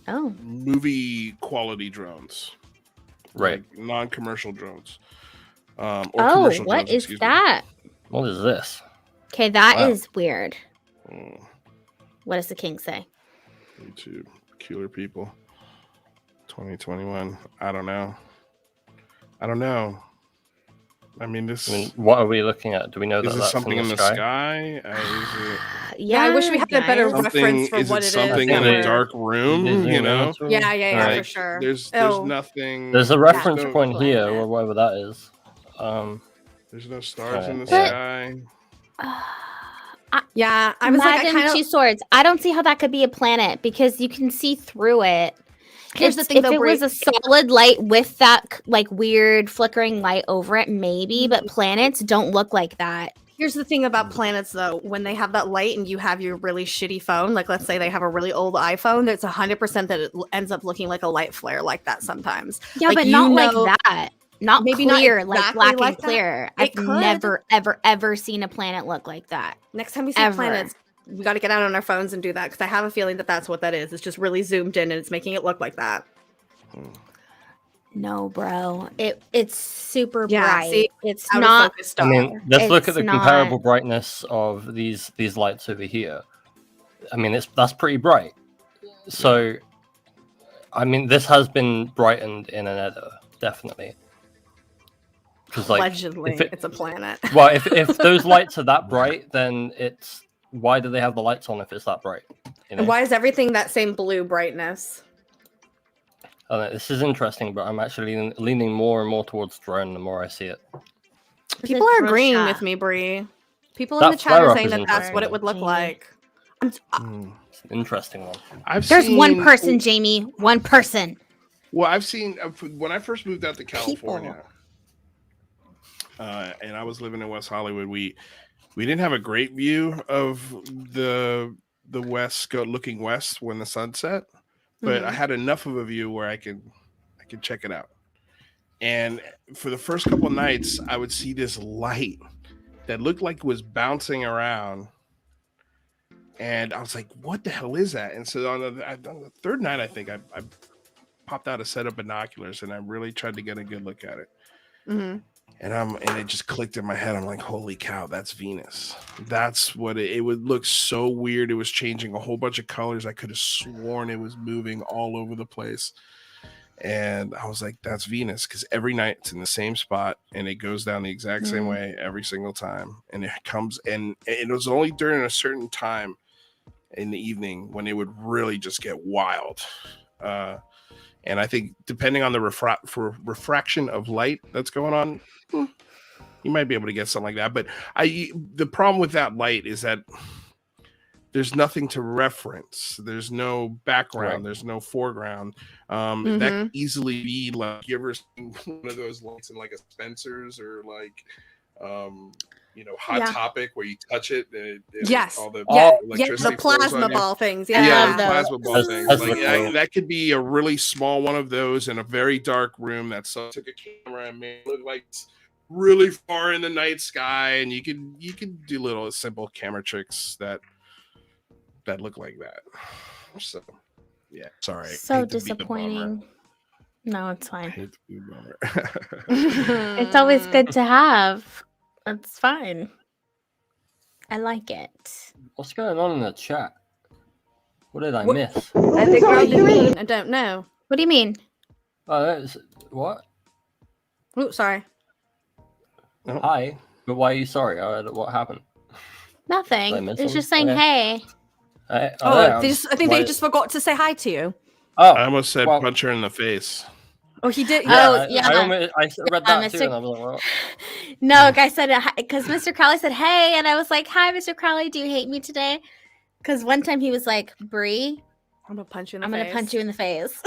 Oh, movie quality drones, Right. like non-commercial drones. Or oh, commercial what drones, is excuse me. that? What is this? Okay, that is Wow. weird. Mm, What does the king say? YouTube killer people. 2021. I don't know. I mean, this I mean, what are we looking at? Do we know is that this that's something in in the the sky? sky? Yeah, I wish we had a better guys. reference for is what it it is. something in Yeah. a dark room? Did they You zoom know, into it? Yeah, yeah, Right. for sure. there's Oh. nothing. There's a reference no point here, planet. or whatever that is. There's no stars in the Yeah. sky. Yeah, I was like, I Madam kind Two of. Swords. I don't see how that could be a planet because you can see through it. Here's the It's- thing, if though, it was Brie- a solid light with that like weird flickering light over it, maybe. But planets don't look like that. Here's the thing about planets, though. When they have that light and you have your really shitty phone, like let's say they have a really old iPhone, there's 100% that it ends up looking like a light flare like that sometimes. Yeah, Like, but you not know- like that. Not Maybe not clear, like exactly black like and that. clear. It I've could. never, ever seen a planet look like that. Next time we see Ever. planets, we got to get out on our phones and do that because I have a feeling that that's what that is. It's just really zoomed in and it's making it look like that. No, bro. It's super Yeah, bright. see, It's Out of not. focus I star. mean, let's look at It's the not- comparable brightness of these lights over here. I mean, that's pretty bright. So, I mean, this has been brightened in an editor, definitely. Because allegedly, if it- it's a planet. well, if those lights are that bright, then it's why do they have the lights on if it's that bright? You know? And why is everything that same blue brightness? I don't know, this is interesting, but I'm actually leaning more and more towards drone the more I see it. People It's are agreeing Russia. with me, Bree. People in That the chat are flare-up saying is that that's what it interesting. would look Jamie. like. It's an interesting one. There's one person, Jamie. One person. Well, I've seen when I first moved out to California, and I was living in West Hollywood. We didn't have a great view of the west, looking west when the sun set, but I had enough of a view where I could check it out. And for the first couple nights, I would see this light that looked like it was bouncing around. And I was like, what the hell is that? And so on the third night, I think I popped out a set of binoculars and I really tried to get a good look at it. Mhm. And it just clicked in my head. I'm like, holy cow, that's Venus. That's what it would look so weird. It was changing a whole bunch of colors. I could have sworn it was moving all over the place. And I was like, that's Venus, because every night it's in the same spot and it goes down the exact same way every single time. And it comes, and it was only during a certain time in the evening when it would really just get wild. And I think depending on the refraction of light that's going on, you might be able to get something like that. But the problem with that light is that there's nothing to reference. There's no background. Right. There's no foreground. That could easily be like, you ever seen one of those lights in like a Spencer's or like, Hot Topic where you touch it and Yes. all the the electricity plasma ball things. Yeah, Yeah. the plasma ball That's- things. that's Like, the cool. that could be a really small one of those in a very dark room that someone took a camera and made it look like it's really far in the night sky, and you could do little simple camera tricks that look like that. So yeah, sorry. So Hate to be the bummer. disappointing. No, it's fine. Hate to be the bummer. It's always good to have. It's fine. I like it. What's going on in the chat? What did I What- miss? I think what do you mean? I don't know. What do you mean? Oh, that's what? Oh, sorry. No. Hi, but why are you sorry? What happened? Nothing. Did I miss It's just something? saying, Okay. hey. I think they just forgot to say hi to you. Oh, I almost said well, punch her in the face. Oh, he did. Oh, I read that too, Mr. and I was like, well, No, guy said it because Mr. Crowley said, hey, and I was like, hi, Mr. Crowley, do you hate me today? Because one time he was like, Bree, I'm gonna punch you in the I'm face. going to punch you in the face.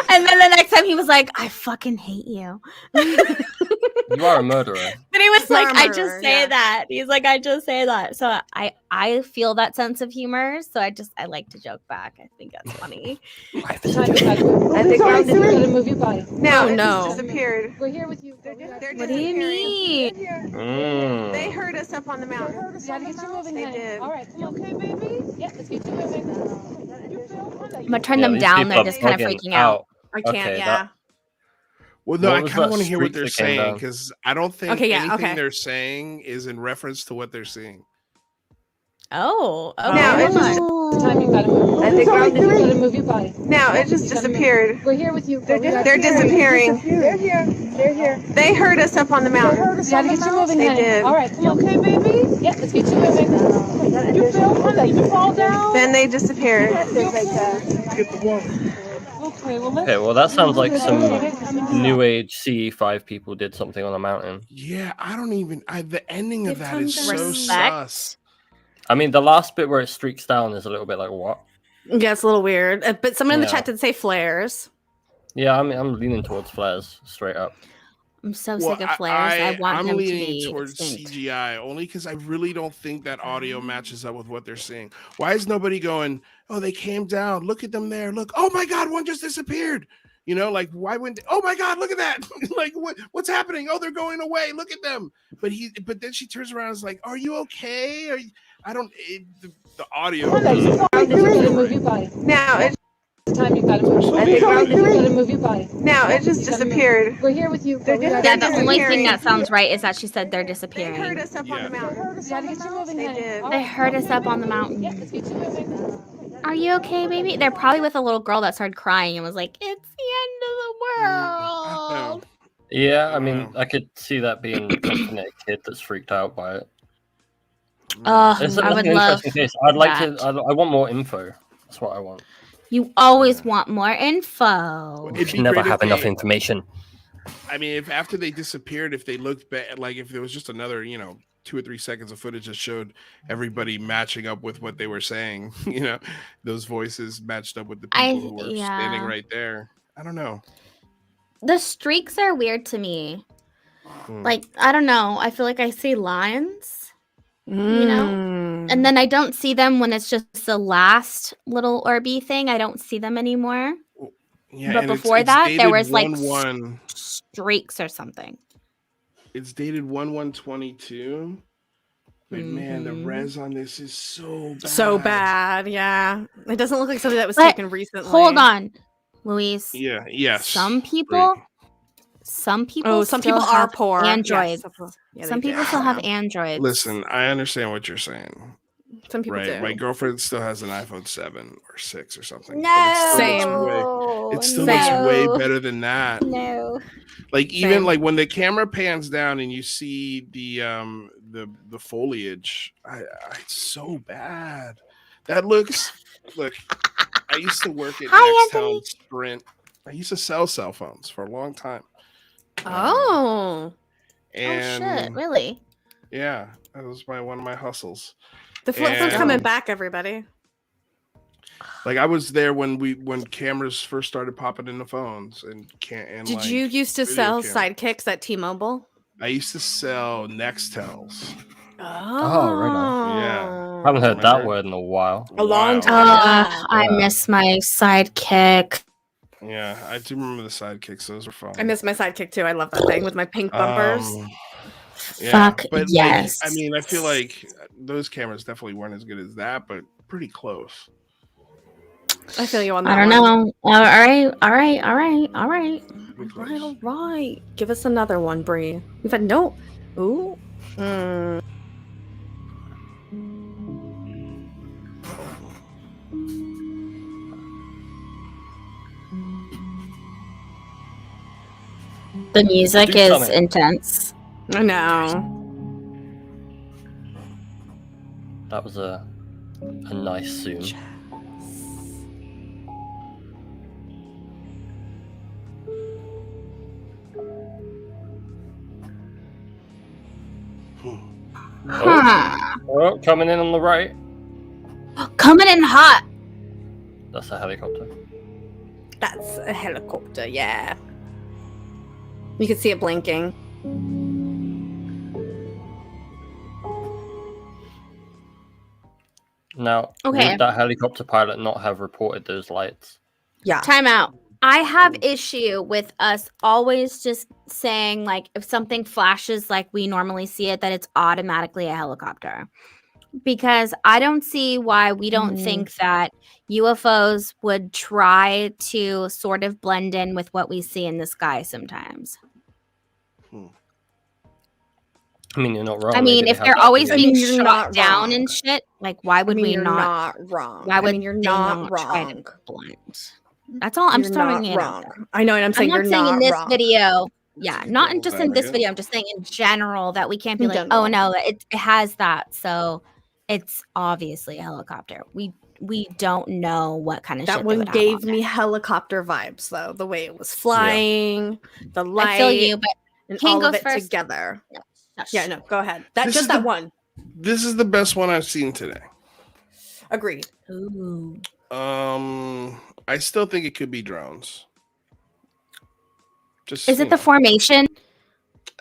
And then the next time he was like, I fucking hate you. you are a murderer. But he was You're like, a I murderer, just say yeah. that. He's like, I just say that. So I feel that sense of humor. So I like to joke back. I think that's funny. I think we're going to move you by. No, it no. just disappeared. We're here with you. They're What do you disappearing. mean? Mm. They heard us up on the mountain. Gotta get you moving, They honey. did. All right, come on. Okay, baby? Yeah, let's get you moving. I'm gonna turn them these down. people They're are just kind of bugging freaking out. I can't. Okay, Yeah. Well, no, What I was kind of that want to hear what streak they're that came saying down? because I don't think Okay, yeah, anything okay. they're saying is in reference to what they're seeing. Oh, okay. Now it hold just- on. Time you gotta move. I think we're we're going to move you by. Now it just disappeared. We're here with you. They're disappearing. They're here. They're here. They heard us up on the mountain. Gotta get you moving, They honey. did. All right, come on. Okay, baby? Yeah, let's get you moving. You feel, honey, you fall down? Then they disappeared. Okay, well, let's... Okay, well that sounds like some new age CE5 people did something on a mountain. Yeah, I don't even. The ending of Give that is them so respect. sus. I mean, the last bit where it streaks down is a little bit like what? Yeah, it's a little weird. But someone in the Yeah. chat did say flares. Yeah, I'm leaning towards flares straight up. I'm so Oh, Well, sick of flares. I want I'm them to leaning be towards extinct. CGI only because I really don't think that audio matches up with what they're saying. Why is nobody going, oh, they came down. Look at them there. Look, oh my God, one just disappeared. You know, like why wouldn't? Oh my God, look at that! Like what's happening? Oh, they're going away. Look at them. But then she turns around and is like, "Are you okay? Are you?" I don't. The audio. We're going to move you by. Now it Time you gotta move. I think we're going to move you by. now it just disappeared. We're here with you. Yeah, the only thing disappearing. that sounds right is that she said they're They heard disappearing. us up on Yeah. the mountain. Gotta get you moving, They honey. did. All They right, heard us up on the mountain. yeah, let's get you moving. Are you okay, baby? They're probably with a little girl that started crying and was like, "It's the end of the world." Yeah, I mean, I could see that being something that a kid that's freaked out by it. Oh, It's I an would love. interesting case. I'd like that. to. I want more info. That's what I want. You always want more info. It'd We be can never great if have enough they- information. I mean, if after they disappeared, if they looked back, like if there was just another, 2 or 3 seconds of footage that showed everybody matching up with what they were saying, those voices matched up with the people who were standing yeah. right there. I don't know. The streaks are weird to me. Hmm. Like, I don't know. I feel like I see lines. And then I don't see them when it's just the last little Orby thing. I don't see them anymore. Yeah, but and it's- before it's that, there dated was like 1/1. streaks or something. It's dated 1/1/22. But man, the Mhm. res on this is so bad. So bad. Yeah. It doesn't look like something that was But taken recently. Hold on, Luis. Yeah. Yes. Some Great. people some people some still people are have poor. Androids. Yes, yeah, Some they do. people still have Androids. Listen, I understand what you're saying. Some people Right. do. My girlfriend still has an iPhone 7 or 6 or something. No. But Same. it still Same. looks way better than that. No. Like even Same. like when the camera pans down and you see the foliage, it's so bad. That looks look. I used to work at Hi, Nextel Anthony. and Sprint. I used to sell cell phones for a long time. Oh, Oh shit! Really? Yeah, that was one of my hustles. the flip phone's And- coming back, everybody. Like I was there when cameras first started popping in the phones and Did like, you used to video sell camera. sidekicks at T-Mobile? I used to sell Nextels. Oh, right on. Yeah. I haven't heard that Remember? word in a while. A long Wow. time. Yeah. I Yeah. miss my sidekick. Yeah, I do remember the sidekicks. Those were fun. I miss my sidekick too. I love that thing with my pink bumpers. Fuck but yes. Like, I mean, I feel like those cameras definitely weren't as good as that, but pretty close. I feel you on that. I don't one. know. All right. Pretty Right, close. all right. Give us another one, Bree. We've had no. Ooh. Mm. The music Do is something. intense. I know. That was a nice zoom. Huh. Oh, coming in on the right. Coming in hot. That's a helicopter. That's a helicopter, yeah. You can see it blinking. Now, Okay. would that helicopter pilot not have reported those lights? Yeah. Time out. I have issue with us always just saying like if something flashes like we normally see it that it's automatically a helicopter. Because I don't see why we don't think that UFOs would try to sort of blend in with what we see in the sky sometimes. I mean, you're not wrong. I they mean, didn't if have they're that always video. I mean, being you're shot not down wrong. and shit, like why would we you're not? wrong. Why would I mean, you're they not try to wrong. blend? That's all I'm You're just throwing not it out wrong. there. I know, and I'm I'm saying not you're saying not in this wrong. video. Yeah, not in, devil's just in this advocate. video. I'm just saying in general that we can't be In like, general. oh no, it has that, so it's obviously a helicopter. We don't know what kind of That shit they one would have on gave there. me helicopter vibes, though. The way it was flying, the light, I feel you, but and King all of goes it first. together. shush. Yeah, no, go ahead. That This just is that the- one. This is the best one I've seen today. Agreed. Ooh. I still think it could be drones. Just Is you it the know. formation?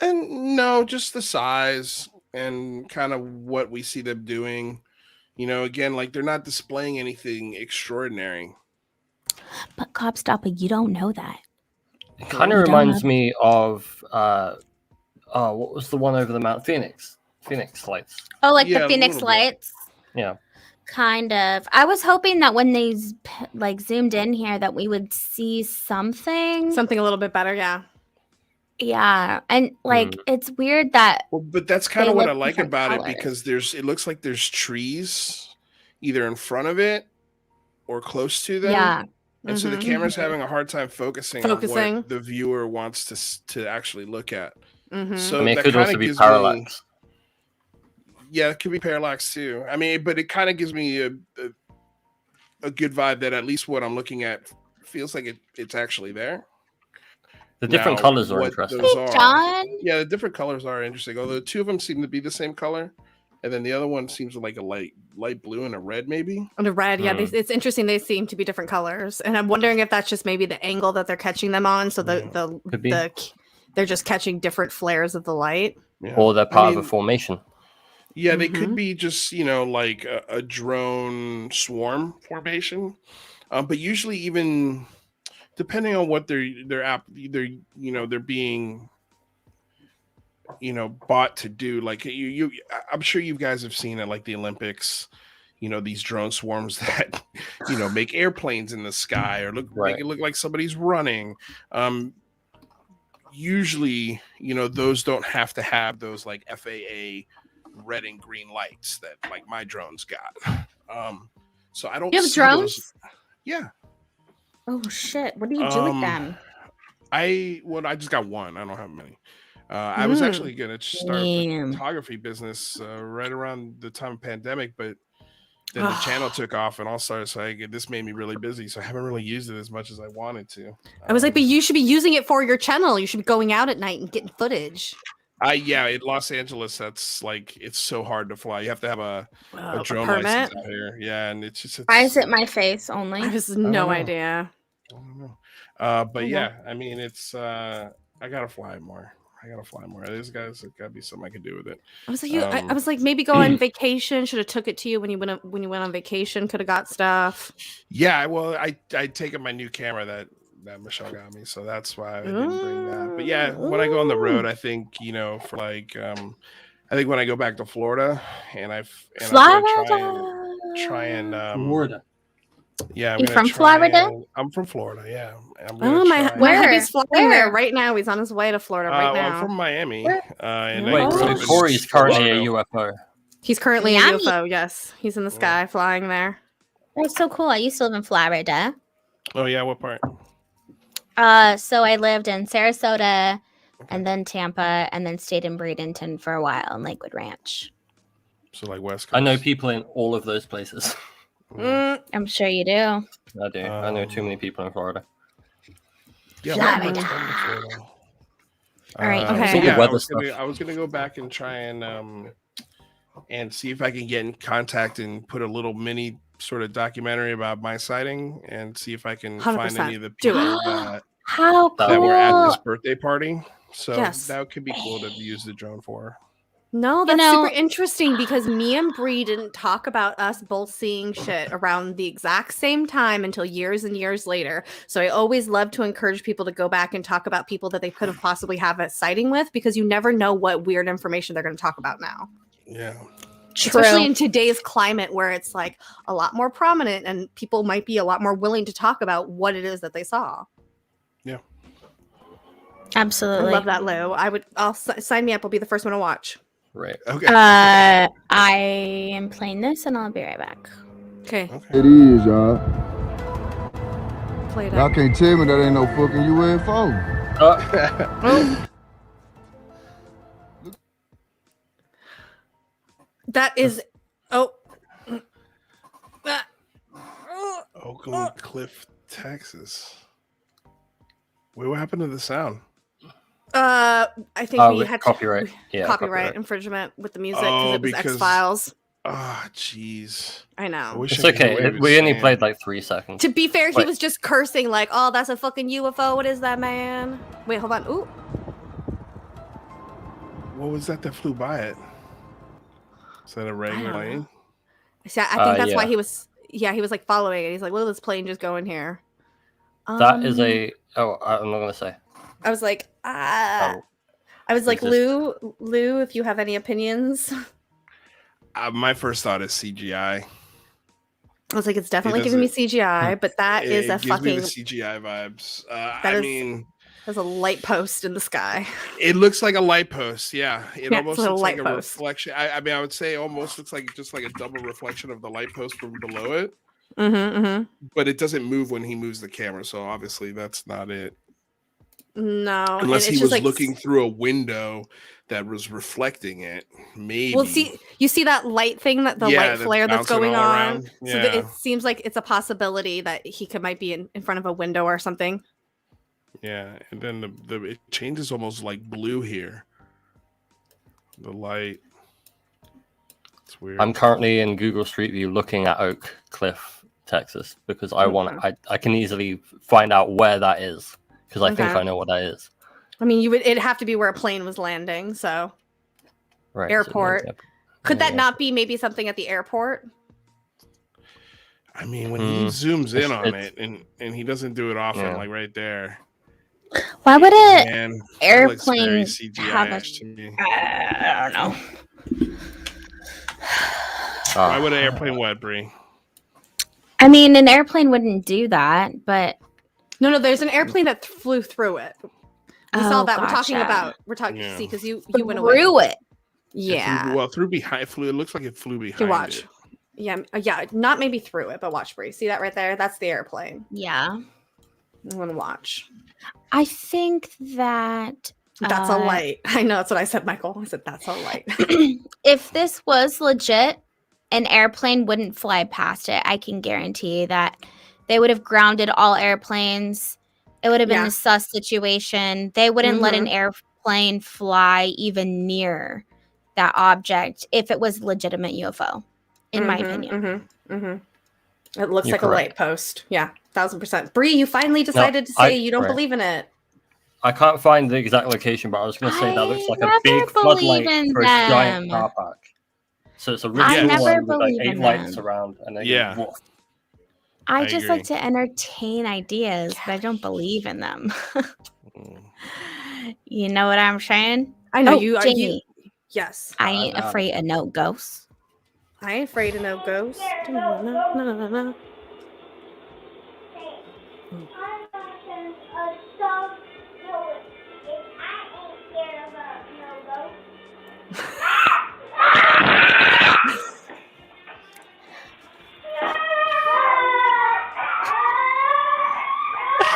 And no, just the size and kind of what we see them doing. You know, again, like they're not displaying anything extraordinary. But Copstopper, you don't know that. It kind of You don't reminds know. me of what was the one over the Mount Phoenix? Phoenix lights. Oh, like Yeah, the a Phoenix little bit. lights? Yeah. Kind of. I was hoping that when they like zoomed in here that we would see something. Something a little bit better, yeah. Yeah, and like it's weird that Well, but that's kind They of what look I like different about colors. it because it looks like there's trees either in front of it or close to them. yeah. And so the Mhm. camera's having a hard time focusing on Focusing. what the viewer wants to actually look at. Mhm. So I mean, it that could kinda also be gives me- parallax. Yeah, it could be parallax too. I mean, but it kind of gives me a good vibe that at least what I'm looking at feels like it's actually there. The different Now, colors are what interesting. those Hey, are- John. Yeah, the different colors are interesting. Although two of them seem to be the same color, and then the other one seems like a light blue and a red, maybe. And the red, yeah, Mm. it's interesting. They seem to be different colors, and I'm wondering if that's just maybe the angle that they're catching them on. So Could be. they're just catching different flares of the light. Yeah. Or they're part of mean, a formation. Yeah, they Mhm. could be just like a drone swarm formation, but usually even depending on what they're being bought to do. Like I'm sure you guys have seen it, like the Olympics. These drone swarms that make airplanes in the sky or make it look like somebody's running. Usually, those don't have to have those like FAA red and green lights that like my drones got. So I don't. You have see drones? those- Yeah. Oh shit! What do you do with them? I just got one. I don't have many. I was actually gonna start a Damn. photography business right around the time of pandemic, but then the channel took off and all started. So this made me really busy. So I haven't really used it as much as I wanted to. I was like, but you should be using it for your channel. You should be going out at night and getting footage. Yeah, in Los Angeles, that's like it's so hard to fly. You have to have a drone permit? license out here. Yeah, and it's just Why is it my face only? I have no know. idea. I don't know. But Okay. yeah, I mean, it's I gotta fly more. There's gotta be something I can do with it. I was like, I was like, maybe go on vacation. Should have took it to you when you went on vacation. Could have got stuff. Yeah, well, I taken my new camera that Michelle got me, so that's why I didn't bring that. But yeah, when I go on the road, I think for like I think when I go back to Florida and I'm gonna try and Florida. yeah, I'm You gonna from try Florida? I'm from Florida, yeah. Oh my Where? hubby's flying Where? there right now. He's on his way to Florida right well, now. I'm from Miami. And I Wait, grew so up in Corey's currently a Florida. UFO. He's currently Miami. a UFO. Yes, he's in the sky flying there. That's so cool. I used to live in Florida. Oh yeah, what part? So I lived in Sarasota, and then Tampa, and then stayed in Bradenton for a while in Lakewood Ranch. So like West Coast. I know people in all of those places. I'm sure you do. I do. I know too many people in Florida. Yeah, Florida. that's Florida. All right. Okay. So the Yeah, weather stuff. I was gonna go back and try and see if I can get in contact and put a little mini sort of documentary about my sighting and see if I can find 100%. any of the Do people it. that, How cool! that were at this birthday party. So Yes. that could be cool to use the drone for. No, that's know- super interesting because me and Bree didn't talk about us both seeing shit around the exact same time until years and years later. So I always love to encourage people to go back and talk about people that they could have possibly have a sighting with because you never know what weird information they're going to talk about now. Yeah. Especially in today's climate where it's like a lot more prominent and people might be a lot more willing to talk about what it is that they saw. Yeah. Absolutely. I love that, Lou. Sign me up. I'll be the first one to watch. Right. Okay. I am playing this, and I'll be right back. Okay, Okay. It is, y'all. play it Y'all out. can't tell me that ain't no fucking UFO. That is. Oh. Oakland Cliff, Texas. Wait, what happened to the sound? I think we with had copyright. Yeah, copyright infringement with the music because it was because- X Files. Ah, jeez. I I know. wish It's I could hear okay. what he was We only saying. played like 3 seconds. To be fair, he Wait. was just cursing like, "Oh, that's a fucking UFO. What is that, man?" Wait, hold on. Ooh, What was that flew by it? Is that a regular don't know. plane? see, I think that's why yeah. he was. Yeah, he was like following it. He's like, "Look at this plane just going here." That is Um, a. Oh, I'm not gonna say. I was like, ah. Oh. I was like, Is this- Lou, if you have any opinions. My first thought is CGI. I was like, it's definitely giving me CGI, but that is a It gives me fucking. the CGI vibes. That I is- mean, There's a light post in the sky. it looks like a light post. Yeah, it Yeah, almost it's a looks like light a post. reflection. I mean, I would say it almost looks like just like a double reflection of the light post from below it, Mm-hmm. but it doesn't move when he moves the camera. So obviously, that's not it. No, and Unless it's he just was like looking through a window that was reflecting it. Maybe. Well, see, you see that light thing, that the Yeah, light that's flare that's bouncing going all on. around. So that Yeah. it seems like it's a possibility that he might be in front of a window or something. Yeah, and then the it changes almost like blue here. The light. It's weird. I'm currently in Google Street View looking at Oak Cliff, Texas, because I want. I can easily find out where that is because I think Okay. I know what that is. I mean, it'd have to be where a plane was landing. So Right. so Airport. yep. could that Yeah. not be maybe something at the airport? I mean, when he Mm. zooms in It's- on it's- it, and he doesn't do it often, Yeah. like right there. Why would it? Man, that looks very airplane CGI have a- to me. I don't know. Ah, Why would an airplane what, Bree? I mean, an airplane wouldn't do that, but No, there's an airplane that flew through it. We saw Oh, that. We're talking gotcha. about. We're talking. Yeah. See, because you went away. through it. Yeah. Well, through behind flew. It looks like it flew behind. You watch. It. Yeah, not maybe through it, but watch, Bree. See that right there? That's the airplane. Yeah. I'm gonna watch. I think that That's a light. I know, that's what I said, Michael. I said that's a light. if this was legit, an airplane wouldn't fly past it. I can guarantee that they would have grounded all airplanes. It would have been Yeah. a sus situation. They wouldn't let an airplane fly even near that object if it was legitimate UFO, in my opinion. It looks You're like correct. a light post. Yeah, 1000%. Bree, you finally decided to say you don't right. believe in it. I can't find the exact location, but I was going to say that looks like a never big believe floodlight in for a giant them. car park. So it's a really I cool never one with like believe 8 in lights them. around, and then Yeah. woof. I I just agree. like to entertain ideas, but I don't believe in them. Mm. You know what I'm saying? I know Oh, you are. Jamie. Yes. I ain't got it. afraid of no ghosts. I ain't afraid of no ghosts. No.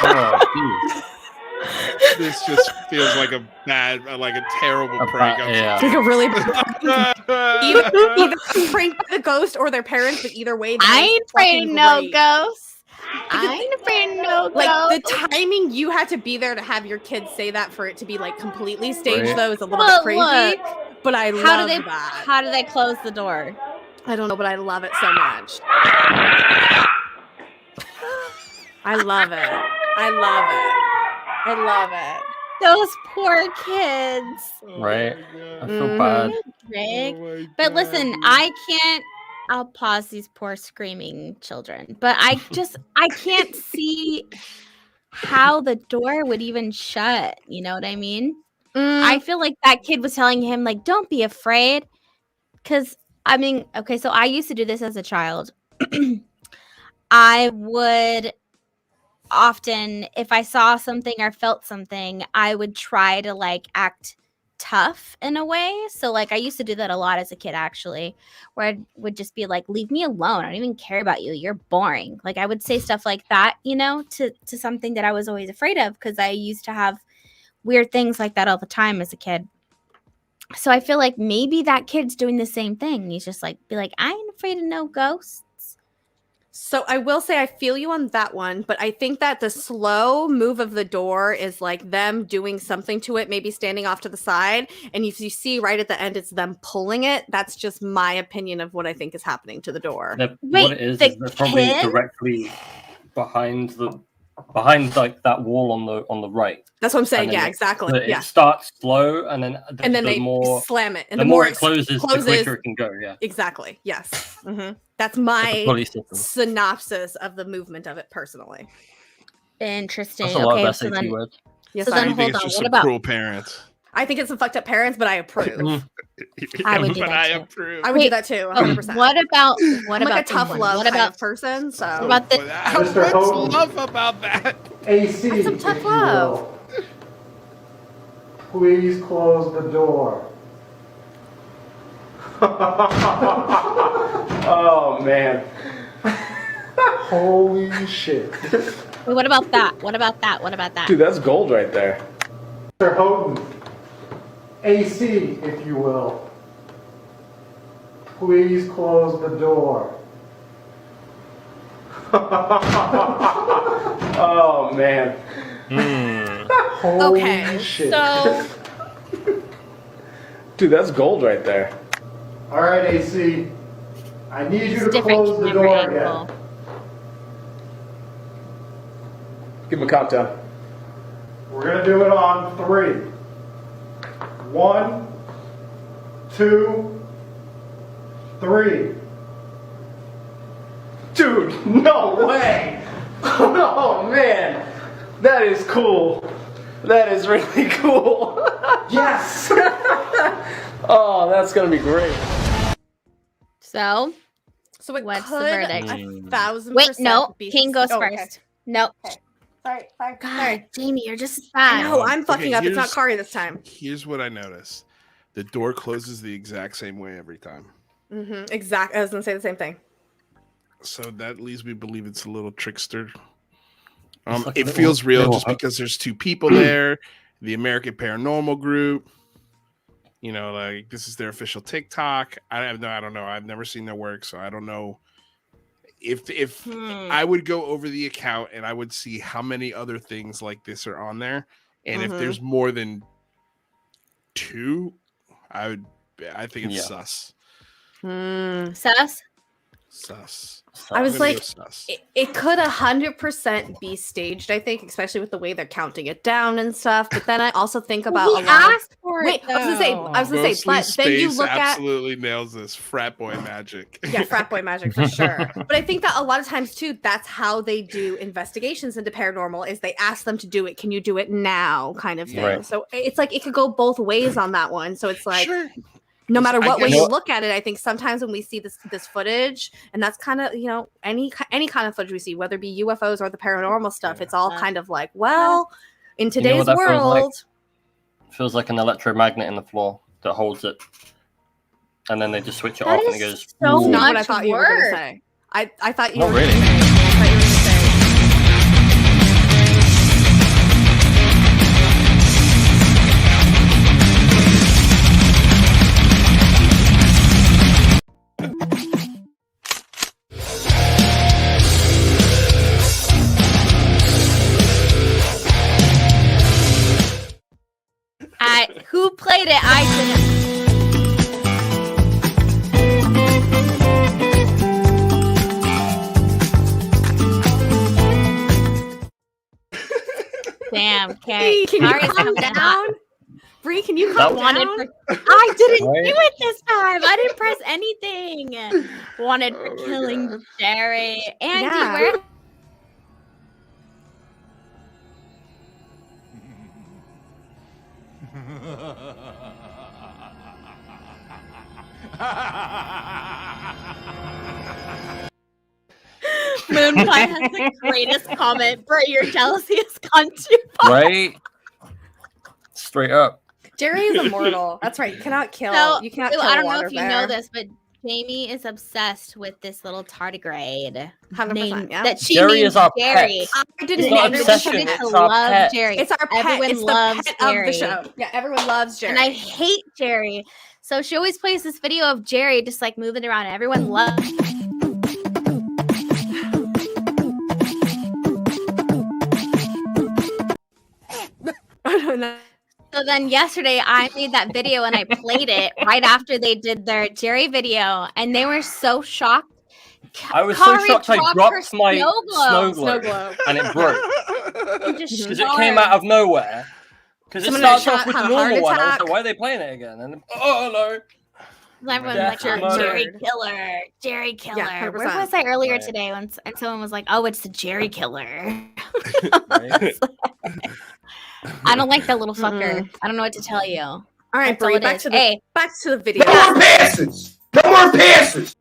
Oh, geez. This just feels like a terrible A prank. bad- I'm yeah. Like a really sorry. either pranked by the ghost or their parents, but either way, that I is ain't afraid fucking of no great. ghosts. I ain't afraid of no Like ghosts. the timing you had to be there to have your kids say that for it to be like completely staged Right. though is a little But bit crazy. But I How love do they? that. How do they close the door? I don't know, but I love it so much. I love it. I love it. I love it. Those poor kids. Right. I feel Mhm. bad. Rick. But listen, I can't. I'll pause these poor screaming children. But I can't see how the door would even shut. You know what I mean? I feel like that kid was telling him, like, don't be afraid. Because, I mean, okay, so I used to do this as a child. I would often, if I saw something or felt something, I would try to, like, act tough in a way. So, like, I used to do that a lot as a kid, actually, where I would just be like, leave me alone. I don't even care about you. You're boring. Like, I would say stuff like that, you know, to something that I was always afraid of because I used to have weird things like that all the time as a kid. So I feel like maybe that kid's doing the same thing. He's just like, be like, I ain't afraid of no ghosts. So I will say I feel you on that one, but I think that the slow move of the door is like them doing something to it, maybe standing off to the side. And if you see right at the end, it's them pulling it. That's just my opinion of what I think is happening to the door. Wait, What it is the they're probably kid? directly behind like that wall on the right. That's what I'm saying. And then Yeah, it- exactly. But Yeah. it starts slow, and then And then the they more slam it. And the more it closes, the quicker it can go. Yeah, Exactly. Yes. That's like a my pulley system. synopsis of the movement of it personally. Interesting. That's a lot Okay, of so SAT then, words. Yes, So I, then- I think hold it's on, just what some about- cruel parents. I think it's some fucked up parents, but I approve. I would do but that I too. approve. I would do Wait, that too. oh, 100%. what about I'm the like a tough one? love What kind about of person. So what about the What's love about that? AC, That's some tough if you love. will. Please close the door. Oh man. Holy shit. wait, what about that? What about that? What about that? Dude, that's gold right there. Mr. Houghton, AC, if you will. Please close the door. Oh man. Holy Okay, shit. So Dude, that's gold right there. All right, AC. I need you it's to different close the camera door angle. again. Give him a countdown. We're gonna do it on 3. 1, 2, 3. Dude, no way! Oh man, that is cool. That is really cool. Yes! Oh, that's gonna be great. So So it What's the could verdict? 1,000% wait, no. be King goes oh, okay. first. Nope. Sorry. God, Jamie, you're just as I bad. know, I'm fucking Okay, up. It's not here's- Kari this time. Here's what I noticed. The door closes the exact same way every time. Exactly. I was gonna say the same thing. So that leads me to believe it's a little trickster. It's like a It little- feels real little just hook. because there's 2 people there. The American Paranormal Group. You know, like this is their official TikTok. I don't know. I've never seen their work, so I don't know if I would go over the account and I would see how many other things like this are on there, and if there's more than 2, I think it's sus. Sus? Sus. I was I'm gonna like, go sus. it could 100% be staged, I think, especially with the way they're counting it down and stuff. But then I also think about He a lot of asked for it. wait, I was gonna say, Mostly but then you Space look at absolutely nails this frat boy magic. yeah, frat boy magic for sure. But I think that a lot of times too, that's how they do investigations into paranormal is they ask them to do it. Can you do it now? Kind of thing. Right. So it's like it could go both ways on that one. So it's like Sure. no matter I what way guess- you look at it, I think sometimes when we see this footage, and that's kind of any kind of footage we see, whether it be UFOs or the paranormal stuff, it's all kind of like, well, in know today's what that feels like? world, Feels like an electromagnet in the floor that holds it, and then they just switch it That off and it is goes. so it's not what I much thought you were going work. to say. I thought you Not were really. gonna say- I thought you were gonna say- Who played it? I didn't. Damn, Hey, Carrie. can you Kari's calm coming down? out. Bree, can you That calm Wanted down? for, I didn't Right? do it this time. I didn't press anything. Wanted for Oh my killing God. Jerry. Andy, Yeah. where? Moonpie has the greatest comment. Bert, your jealousy has gone too far. Right. Straight up. Jerry is immortal. That's right. You cannot kill. So, you cannot so kill I a don't know water if you bear. know this, but Jamie is obsessed with this little tardigrade. 100%, yeah. That she Jerry named is our Jerry. pet. I didn't It's not name it. obsession, Everyone it's seems to our love pet. Jerry. It's our pet. Everyone It's the loves pet Jerry. of the show. Yeah, everyone loves Jerry. And I hate Jerry. So she always plays this video of Jerry just like moving around, and everyone loves. So then yesterday I made that video and I played it right after they did their Jerry video, and they were so shocked. I was so Kari shocked I her dropped my snow globe. snow globe and it broke It just because it came out of nowhere. Because it Someone starts had off with had the a heart normal one. I was attack. like, why are they playing it again? And oh no. Everyone's Yeah, like, I'm oh, a Jerry nerd. Killer, Jerry Killer. Yeah, Where 100%. was I earlier Right. today when and someone was like, oh, it's the Jerry Killer. Right? I don't like that little fucker. I don't know what to tell you. All right, That's all Bree, it back is. to the Hey, back to the video. No more passes. No more passes.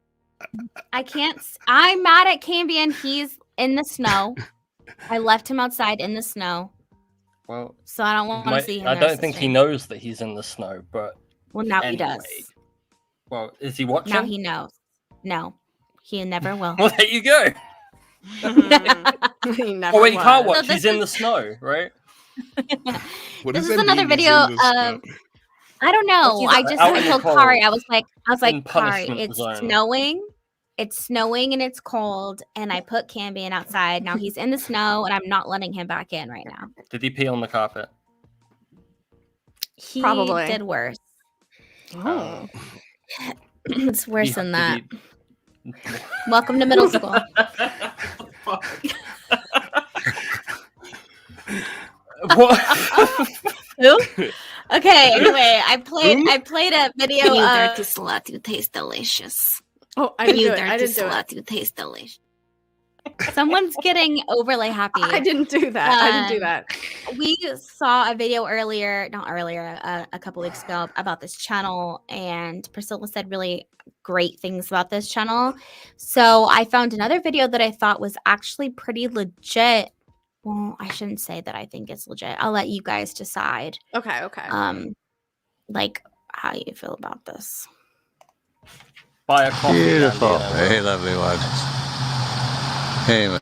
I can't. I'm mad at Cambion. He's in the snow. I left him outside in the snow, Well, so I don't want to might- see him. I the rest don't of the think he stream. knows that he's in the snow, but Well, now anyway. he does. Well, is he watching? Now he knows. No, he never will. Well, there you go. He never Oh wait, he can't was. watch. So He's this in the snow, right? What This does is that another mean? He's video in the of. I don't know. He's I out just in the told cold. Kari. I was like, In Kari, punishment it's zone. snowing. It's snowing and it's cold, and I put Cambion outside. Now he's in the snow, and I'm not letting him back in right now. Did he pee on the carpet? He Probably. did worse. Oh. It's worse than that. Did Welcome to middle school. What? Who? Okay. Anyway, I played a video You of. dirty slut, you taste delicious. Oh, I didn't You do it. I dirty didn't do it. slut, you taste delicious. Someone's getting overly happy. I didn't do that. I didn't do Um, that. We saw a video a couple weeks ago about this channel, and Priscilla said really great things about this channel. So I found another video that I thought was actually pretty legit. Well, I shouldn't say that I think it's legit. I'll let you guys decide. Okay. Okay. Like how you feel about this. Buy a coffee. Beautiful. Andy, Hey, lovely one. Hey, man.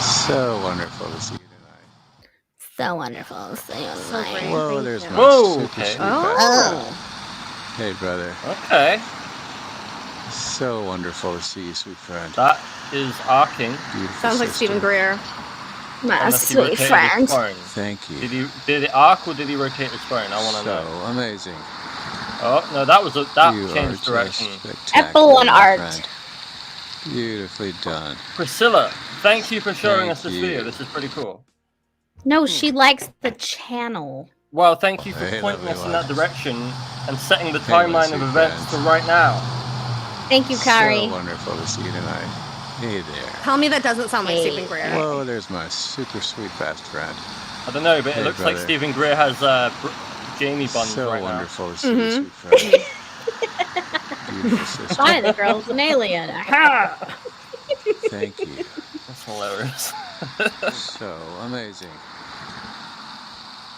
So wonderful to see you tonight. So wonderful. So nice. Whoa, there's my Whoa, super okay. sweet Oh. best friend. Hey, brother. Okay. So wonderful to see you, sweet friend. That is arcing. Beautiful Sounds like sister. Stephen Greer. My Unless he sweet rotated his friend. phone. Thank you. Did it arc or did he rotate his phone? I want to So know. amazing. Oh no, that You changed are direction. just spectacular, Apple on my art. friend. Beautifully done. Priscilla, thank you for showing Thank us this you. video. This is pretty cool. No, she likes the channel. Well, thank you for Hey, pointing lovely us in that ones. direction and setting the Hey, my timeline of sweet events friends. to right now. Thank you, Kari. So wonderful to see you tonight. Hey there. Tell me that doesn't sound like Hey. Stephen Greer. Whoa, there's my super sweet best friend. I don't know, but Hey, it looks like brother. Stephen Greer has Jamie buns So right wonderful to see you, Mhm. sweet friend. Beautiful sister. Why the girl's an alien? Aha! Thank you. now. That's hilarious. So amazing.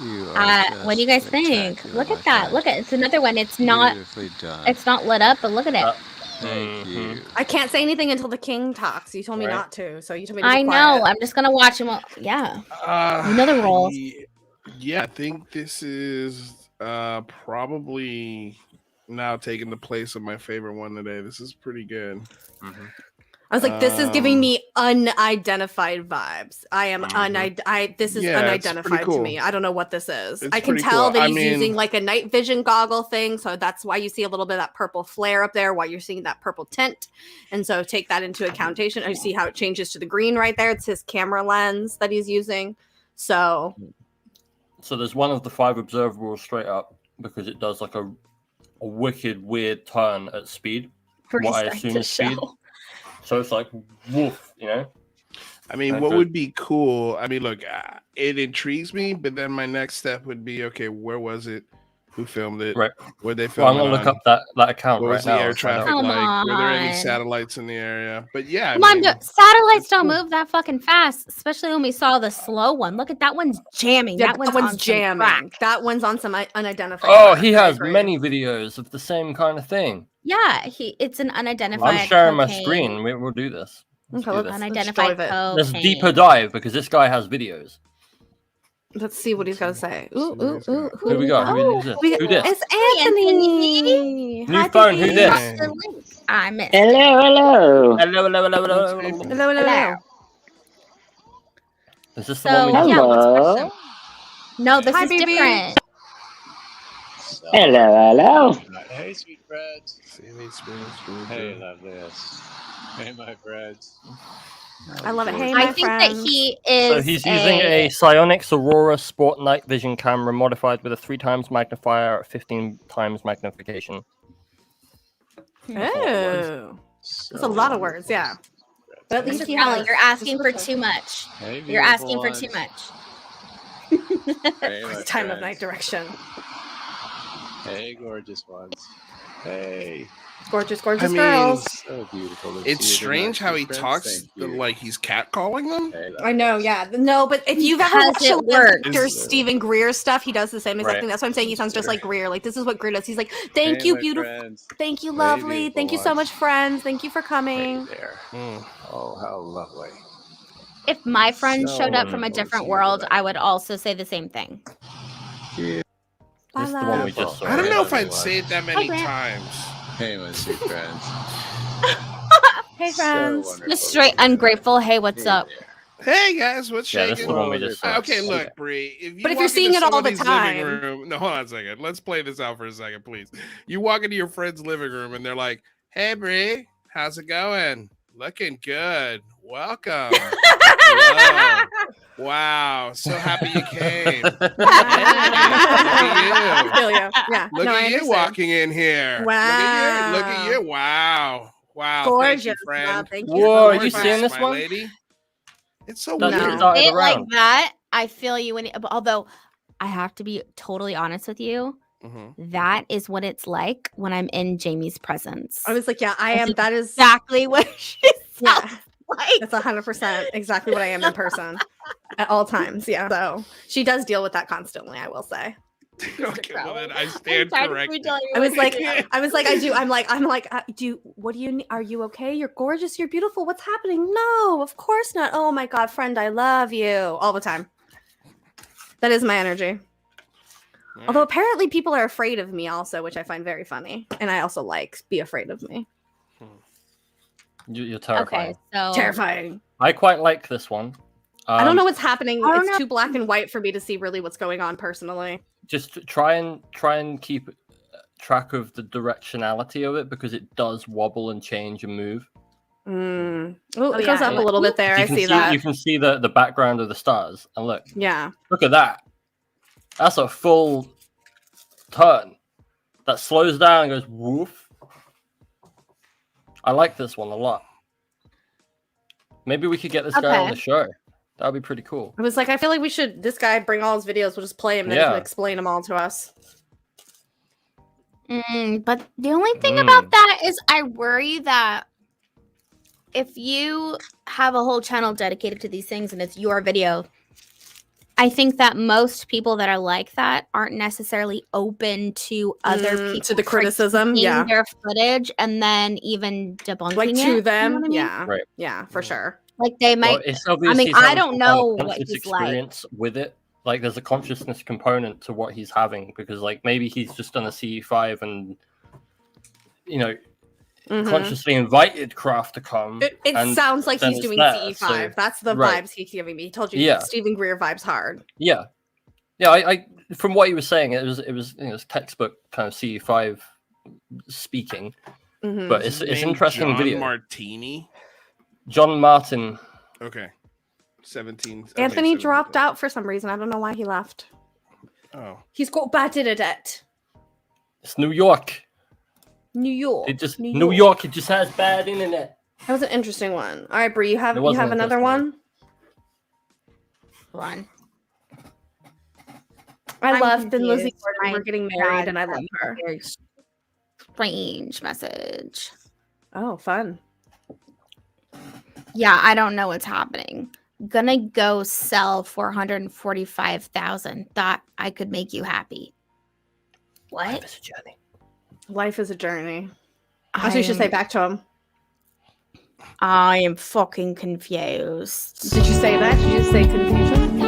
You are What do you guys think? spectacular, Look my at that. friend. Look at it's another one. It's not Beautifully done. it's not lit up, but look at it. Thank Mhm. you. I can't say anything until the king talks. You told me Right. not to, so you told me to be I know. quiet. I'm just gonna watch him. Yeah. Uh, Another roll. Yeah, I think this is probably now taking the place of my favorite one today. This is pretty good. I was like, this is giving Um, me unidentified vibes. I am this is Yeah, it's pretty unidentified to cool. me. I don't know what this is. It's I can pretty tell cool. that I he's using mean- like a night vision goggle thing, so that's why you see a little bit of that purple flare up there, why you're seeing that purple tint. And so take that into accountation. I see how it changes to the green right there. It's his camera lens that he's using. So So there's one of the 5 observables straight up because it does like a wicked weird turn at speed. What I assume is speed. So it's like woof, you know. I mean, Okay. what would be cool? I mean, look, it intrigues me, but then my next step would be, okay, where was it? Who filmed it? Right. Where they Well, filmed I'm gonna it look on? up that account What right was the now. air and find out. traffic Come like? Were there any on. satellites in the area? But yeah, I Come on, mean, satellites don't cool. move that fucking fast, especially when we saw the slow one. Look at that one's jamming. yeah, that one's on some jamming. crack. That one's on some unidentified. Oh, crack. he I has agree. many videos of the same kind of thing. Yeah, it's an unidentified. I'm sharing my cocaine. screen. We'll do this. Let's Okay, do let's this. Unidentified drive it. cocaine. Let's deeper dive because this guy has videos. Let's see what he's gonna say. Ooh, So ooh, he's gonna- ooh. Who we got? Who Oh, is this? we Who this? It's Hi, Anthony. New Hi, phone. Who baby. this? I missed. Hello, hello. Hello, hello, hello, hello. Hello, hello, hello. Is this the So one we yeah, what's the Hello. question? No, this Hi, is baby. different. Hello, hello. Hey, sweet bread. Hey, loveliest. Hey, my breads. I love it. Hey, my I think that friends. he is. So he's using a Psionics Aurora Sport Night Vision camera modified with a 3x magnifier at 15 times magnification. Oh, that's a lot of words. Yeah. But at least he Alan, has. you're asking for too much. Hey, You're asking for beautiful too ones. much. Hey, my Time of friends. night direction. Hey, gorgeous ones. Hey. Gorgeous, I gorgeous mean, girls. So beautiful. to it's see you strange tonight, how he sweet friends. talks Thank you. like he's catcalling them. Hey, I know, yeah. No, but if you've ever Because watched it a lot of works. actor Is- Stephen Greer stuff, he does the same exact Right. thing. That's why I'm saying he sounds just like Greer. Like, this is what Greer does. He's like, thank Hey, you, my beautiful. friends. Thank you, Hey, lovely. beautiful Thank you so ones. much, friends. Thank you for Hey coming. there. Mm. Oh, how lovely. If my friends So showed up from a wonderful to different see you world, tonight. I would also say the same thing. Yeah. Bye, This is the one we love. just saw. I don't right? know if Hey, I'd say it that many Grant. times. Hey, my sweet friends. Hey, So friends. wonderful Just to straight see you tonight. ungrateful. Hey, what's Hey up? there. Hey guys, what's Yeah, shaking? this is the one we just saw. Okay, look, Bree. If you But if walk you're seeing into it all the somebody's living time- room, no, hold on a second. Let's play this out for a second, please. You walk into your friend's living room and they're like, "Hey, Bree, how's it going? Looking good. Welcome. Hello. Wow, so happy you came. Look at I you. feel you. Yeah. Look no, I at you understand. walking in here. Look at you. Wow. Wow. Gorgeous. Thank you, friend. Love. Thank you. Whoa, so are much, you friend. seeing this my one? lady. It's so That's weird. just started Say it like around. that. I feel you when. Although I have to be totally honest with you, Mhm. that is what it's like when I'm in Jamie's presence. I was like, yeah, I That's am. That is exactly what she yeah. sounds like. That's 100% exactly what I am in person at all times. Yeah. So she does deal with that constantly, I will say. Okay, well then I stand corrected. I was like, what do you need? Are you okay? You're gorgeous. You're beautiful. What's happening? No, of course not. Oh my God, friend, I love you all the time. That is my energy. Although apparently people are afraid of me also, which I find very funny. And I also like be afraid of me. You're terrifying. Okay, so Terrifying. I quite like this one. I don't know what's happening. I don't It's know. too black and white for me to see really what's going on personally. Just try and keep track of the directionality of it because it does wobble and change and move. Oh, Oh, it goes yeah. up a little bit there. You I can see that. You can see the background of the stars. And look Yeah. at that. That's a full turn. That slows down and goes woof. I like this one a lot. Maybe we could get this guy on Okay. the show. That would be pretty cool. I was like, I feel like we should. This guy bring all his videos. We'll just play him, then he Yeah. can explain them all to us. But the only thing about that is I worry that if you have a whole channel dedicated to these things and it's your video, I think that most people that are like that aren't necessarily open to other people to the criticism. critiquing Yeah. their footage and then even debunking Like it, to you know them. what I mean? Yeah. Right. Yeah, for sure. Like they might. Well, it's obviously I having don't some know kind of what conscious he's like. experience with it. Like, there's a consciousness component to what he's having because, like, maybe he's just done a CE5 and, you know, consciously invited Kraft to come. It and sounds like then he's it's doing there, CE5. so- That's the right. vibes he's giving me. He told you Yeah. Stephen Greer vibes hard. Yeah, yeah. I from what he was saying, it was textbook kind of CE5 speaking, but it's Name interesting John video. Martini. John Martin. Okay. 17. Anthony dropped out for some reason. I don't know why he left. Oh. He's got bad internet. It's New York. New York. It just New York. It just has bad internet. That was an interesting one. All right, Bree, you have It was an another one? One. I I'm love Thin Lizzy confused. Gordon. My We're getting married, dad and I love sent me a her. very strange message. Oh, fun. Yeah, I don't know what's happening. Gonna go sell 445,000. Thought I could make you happy. What? It's a journey. Life is a journey. That's what you should say back to him. I am fucking confused. Did you say that? Did you just say confusion?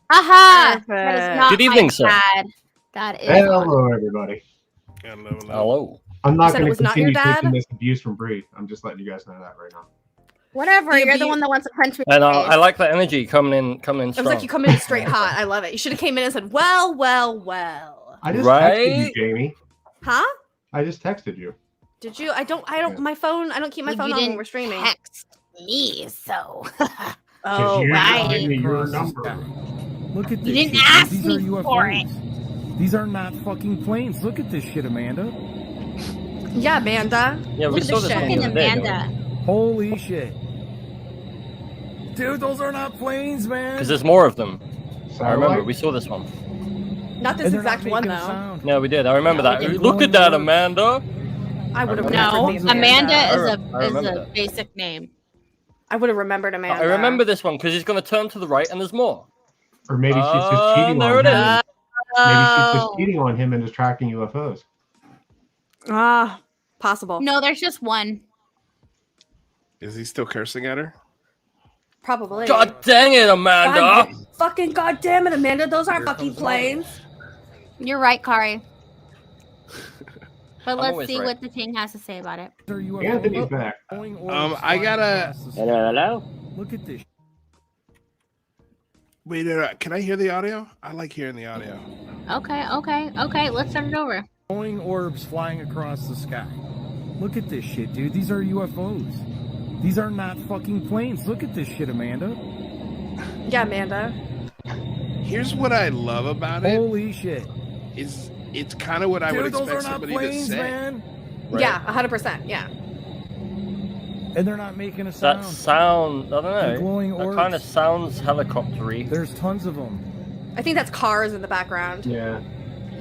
Aha! That is not Good evening, my sir. dad. That is Hello, everybody. Hello. I'm not said it going to was not your continue dad? taking this abuse from Bree. I'm just letting you guys know that right now. whatever. The You're the abuse- one that wants to punch me. And in the face. I like that energy coming in It was strong. like you come in straight hot. I love it. You should have came in and said, well, well, well. I just texted Right? you, Jamie. Huh? I just texted you. Did you? I don't, my phone, I don't keep my Well, phone you on when didn't we're streaming. text me, so Oh, you right. gave me your number. Look at this you didn't shit. ask These me are for it. UFOs. These are not fucking planes. Look at this shit, Amanda. Yeah, Amanda. Yeah, we Look at saw this this one shit. the other day, didn't we? Amanda. Holy shit. Dude, those are not planes, man. Because there's more of them. I remember Satellite? we saw this one. Not this And they're not exact one, making though. sound. No, we did. I remember Yeah, that. we did. Look at that, Amanda. I would have No, remembered the Amanda I is remember a that. basic name. I would have remembered Amanda. I remember this one because he's going to turn to the right and there's more. Or maybe she's just cheating there on it him. is. Maybe she's just cheating on him and is tracking UFOs. Ah, possible. No, there's just one. Is he still cursing at her? Probably. God dang it, Amanda. God, fucking goddamn it, Amanda. Those aren't fucking planes. You're right, Kari. But I'm let's always see right. what the king has to say about it. Anthony's back. I gotta. Hello? Look at this. Wait, can I hear the audio? I like hearing the audio. Okay. Let's start it over. Glowing orbs flying across the sky. Look at this shit, dude. These are UFOs. These are not fucking planes. Look at this shit, Amanda. Yeah, Amanda. Here's what I love about it. Holy shit. Is it's kind of what I Dude, would those expect are not somebody planes, to say. man. Yeah, 100%. Yeah. and they're not making a sound. That sound, I They're don't know. glowing That orbs. kind of sounds helicopter-y. There's tons of them. I think that's cars in the background. Yeah.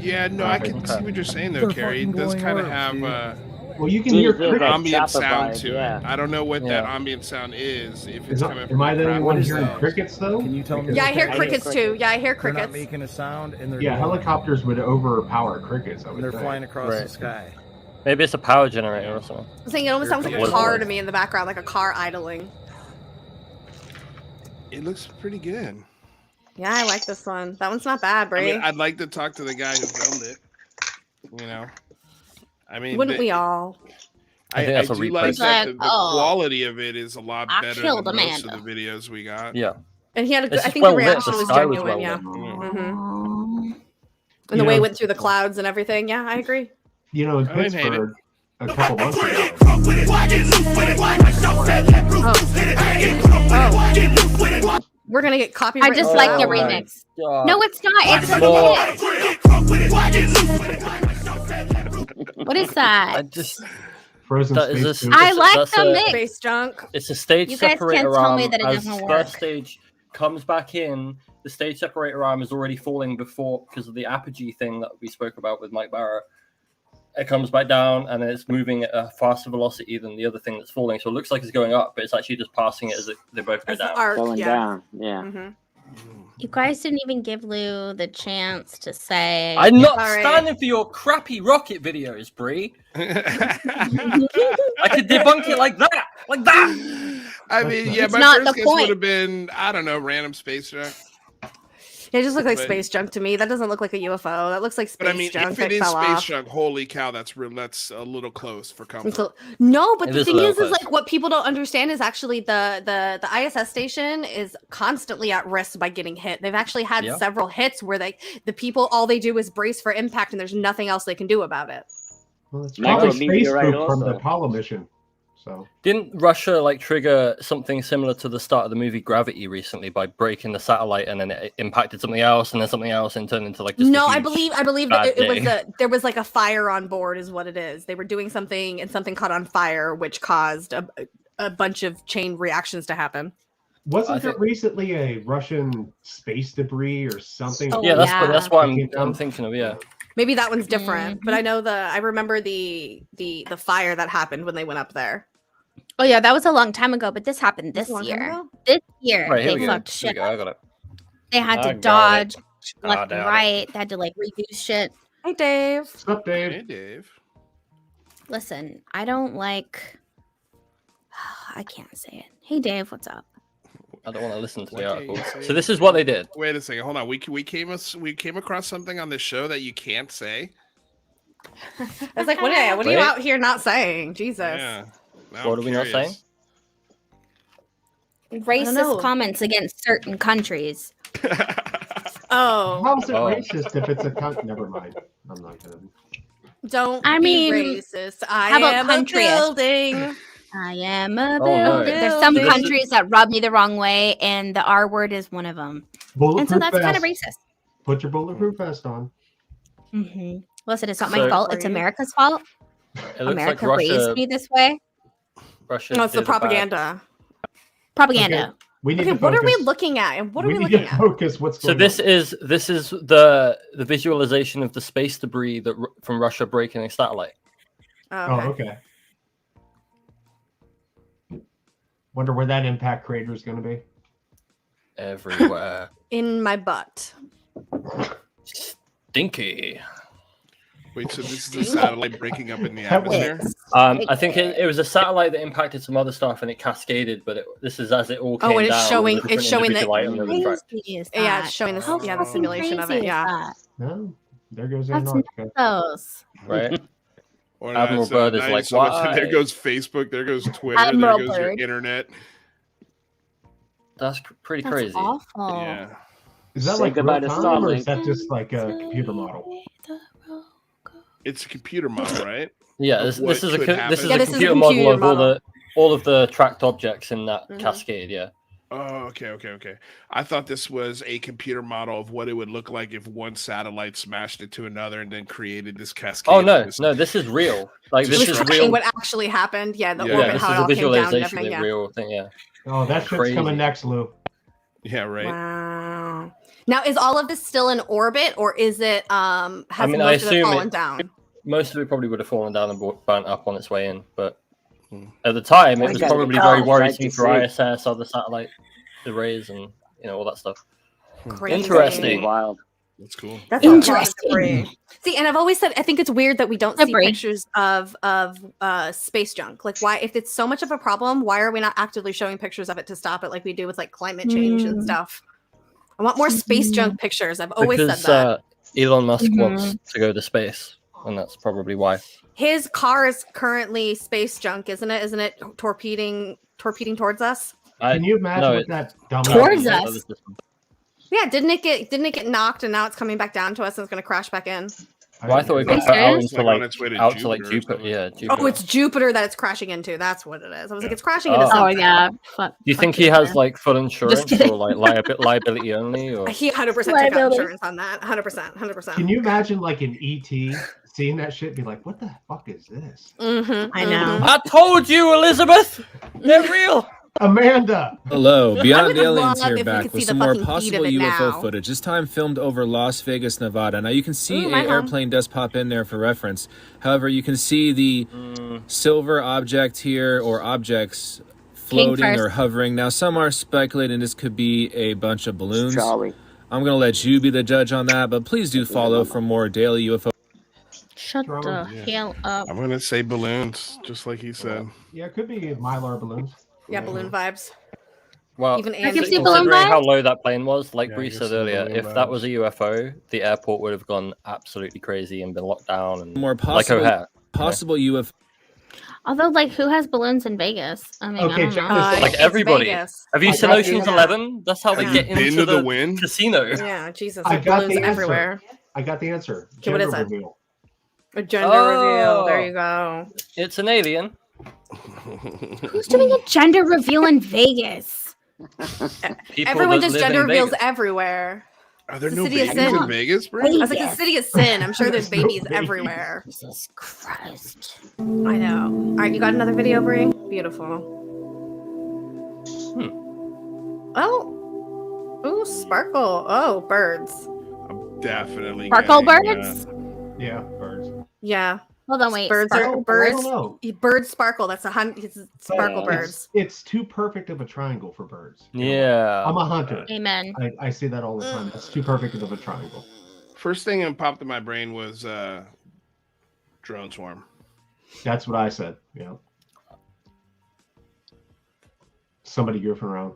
Yeah, no, I can see what you're saying though, They're Carrie. It fucking does glowing kind of orbs, have dude. Well, you can hear Dude, crickets. ambient Zappa sound vibe, to yeah. it. I don't know what Yeah. that ambient sound is. If it's coming from Am I the only crowd one or hearing not. crickets though? Can you tell me? Yeah, I what hear they- crickets too. Yeah, I hear They're not crickets. making a sound, and they're Yeah, glowing. helicopters would overpower crickets. I would They're think. flying across Right. the sky. Maybe it's a power generator or something. I'm saying it almost sounds like What a is car it? to me in the background, like a car idling. It looks pretty good. Yeah, I like this one. That one's not bad, I Brie. mean, I'd like to talk to the guy who filmed it. You know, I mean, Wouldn't we all? I think that's a do replay. like that Like, the oh, quality of it is a lot I better killed than most Amanda. of the videos we got. Yeah. And he had a good, This I is think well the lit. reaction The was sky was genuine, well yeah. lit. hmm And You the way it know- went through the clouds and everything. Yeah, I agree. You know, in I didn't hate it. Pittsburgh, a couple months ago. Oh. We're gonna get copyright. I just like the Oh my remix. God. No, it's not. It's a Well, hit. What is that? I just Frozen that is Space a, Boots. I like that's the a- mix. Space junk. It's a stage You guys separator can't tell me arm. that it As doesn't first work. stage comes back in, the stage separator arm is already falling before because of the apogee thing that we spoke about with Mike Barrett. It comes back down and it's moving at a faster velocity than the other thing that's falling. So it looks like it's going up, but it's actually just passing it as they both go As the down. arc, Going yeah. down. Yeah. hmm You guys didn't even give Lou the chance to say. I'm not Sorry. standing for your crappy rocket videos, Bree. I could debunk it like that, like that. I mean, yeah, It's my not first the guess point. would have been, I don't know, random space junk. It just looks like But- space junk to me. That doesn't look like a UFO. That looks like space But I mean, junk if that it is fell space off. junk, holy cow, that's real. That's a little close for comfort. No, but It the is a thing little is close. like what people don't understand is actually the ISS station is constantly at risk by getting hit. They've actually had Yeah. several hits where the people all they do is brace for impact and there's nothing else they can do about it. Well, it's Micro probably space meteorite poop from the also. Apollo mission. So Didn't Russia like trigger something similar to the start of the movie Gravity recently by breaking the satellite and then it impacted something else and then something else and turned into like just a No, I huge believe that bad it was day. there was like a fire on board is what it is. They were doing something and something caught on fire which caused a bunch of chain reactions to happen. wasn't I there think- recently a Russian space debris or something? Oh, Yeah, that's what Taking I'm down? thinking of. Yeah, Maybe that one's different, but Mm-hmm. I remember the fire that happened when they went up there. Oh yeah, that was a long time ago, but this happened Was this it a long time year. ago? This year right here they we go. fucked Here we shit go. up. I got it. They had I to got dodge it. left I and doubt it. right. They had to like redo shit. Hey Dave. What's up, Dave? Hey, Dave. Listen, I don't like. I can't say it. Hey Dave, what's up? I don't want to listen to the What can you article. say? So this is what they did. Wait a second. Hold on. We came across something on this show that you can't say. I was like, what are you Wait. out here not saying? Jesus. Yeah. Now What I'm are we not saying? curious. Racist know. comments against certain countries. Oh, How's it Oh. racist if it's a country? Never mind. I'm not gonna. don't I be mean, racist. I how about am country? a building. I am a no. builder. There's some Building. countries that rub me the wrong way, and the R word is one of them. And so Bulletproof that's kind of vest. racist. Put your bulletproof vest on. hmm Listen, it's not my So- fault. It's America's fault. It looks America like raised Russia. me this way. Russia No, it's the did a bad- propaganda. Propaganda. Okay, we need Okay, to what are we focus. looking at? And what are we need looking to at? focus. What's So going this on? is the visualization of the space debris that from Russia breaking a satellite. Oh, Oh, okay. okay. Wonder where that impact crater is going to be. Everywhere. In my butt. Stinky. Wait, so this is the satellite breaking up in the That was- atmosphere? I think it was a satellite that impacted some other stuff and it cascaded, but this is as it all came Oh, and it's down. showing- with a it's different showing individual that- item that was tracked. Crazy is Yeah, it's that? showing How the fucking simulation of it. crazy is Yeah. that? No, there goes That's Antarctica. Those. Right? Or Admiral Byrd is not like, so much- why? there goes Facebook, there goes Twitter, Admiral there goes your Byrd. internet. That's pretty That's crazy. awful. Yeah. Is that Say like goodbye real to time, or Starlink. is that just like a computer model? It's a computer model, right? Yeah, Of this what is a could this happen. is Yeah, a this is a computer model computer of model. all of the tracked objects in that Mhm. cascade. Yeah. Oh, okay. I thought this was a computer model of what it would look like if one satellite smashed into another and then created this cascade. Oh no, this is real. Like this is real. What actually happened? Yeah, the Yeah, orbit, this how is it a all came down and visualization everything. of the real thing. Yeah. Oh, that shit's Crazy. coming next, Lou. Yeah, right. Wow. Now, is all of this still in orbit, or is it has I mean, most I of it assume fallen down? Most of it probably would have fallen down and burnt up on its way in, but at the time it I was got probably the very call, right worrisome to for see. ISS, other satellite arrays, and all that stuff. Crazy. Interesting. Wild. That's cool. That's interesting. See, and I've always said I think it's weird that we don't see Debris. pictures of space junk. Like, why, if it's so much of a problem, why are we not actively showing pictures of it to stop it, like we do with like climate change and stuff? I want more space junk pictures. I've always Because said that. Elon Musk wants to go to space, and that's probably why. His car is currently space junk, isn't it? Isn't it torpedoing towards us? Can you imagine no, what that dumb Towards us. Yeah, didn't it get knocked and now it's coming back down to us and it's gonna crash back in? Well, I thought it got Are put you out serious? into Like on its way to out to like Jupiter or Jupiter. something. Yeah, Jupiter. Oh, it's Jupiter that it's crashing into. That's what it is. I was like, it's crashing into Oh. something. Oh yeah. Fuck. Do you think fuck he has yeah. like full insurance kidding. or like liability only? Or He 100% took out Liability. insurance on that. 100%. Can you imagine like an ET seeing that shit and be like, what the fuck is this? Mm-hmm, I know. I told you, Elizabeth, they're real. Amanda! Hello, I Beyond would Aliens love here if we back could with see some the more fucking feed of possible it UFO now. footage. This time filmed over Las Vegas, Nevada. Now you can see Ooh, an my home. airplane does pop in there for reference. However, you can see the silver object here or objects floating first. or hovering. Now some are speculating this could be a bunch of balloons. Charlie. I'm going to let you be the judge on that, but please do follow for more daily UFO. Shut the hell up. I'm gonna say balloons, just like he said. Yeah, it could be Mylar balloons. Yeah, balloon vibes. Well, Even can Andy. see balloon considering how vibes? low that plane was, like Yeah, I Bree can said see earlier, balloon if that vibes. was a UFO, the airport would have gone absolutely crazy and been locked down and More like possible, O'Hare. possible UFO. Although, like, who has balloons in Vegas? I mean, Okay, I don't check know. this out. Like It's everybody. Vegas. Have you I seen got Ocean's the- 11? That's how they Have get you been into to the the wind? casino. Yeah, Jesus. I There's got balloons the answer. everywhere. I got the answer. Okay, what is Gender it? reveal. A gender reveal. Oh. There you go. It's an alien. Who's doing a gender reveal in Vegas? People Everyone that does live gender in reveals Vegas. everywhere. Are there It's no the city of babies sin. in Vegas, bro? I was like, the city of sin. I'm sure there's babies babies. everywhere. Jesus Christ. I know. All right, you got another video, Brie? Beautiful. Oh. Ooh, sparkle. Oh, birds. I'm definitely Sparkle getting, birds? Yeah, birds. Yeah. Hold on, wait. Birds Sparkle are birds. I don't know. Birds sparkle. That's it's sparkle It's- birds. It's too perfect of a triangle for birds. Yeah. I'm a hunter. Amen. I say that all the time. It's too perfect of a triangle. First thing that popped in my brain was drone swarm. That's what I said. Yeah. Somebody goofing around.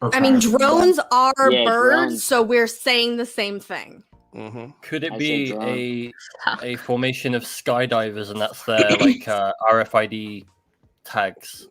Or I mean, fire. drones are Yeah, birds, drones. so we're saying the same thing. Mm-hmm. Could it I be said a formation of skydivers and that's their like RFID tags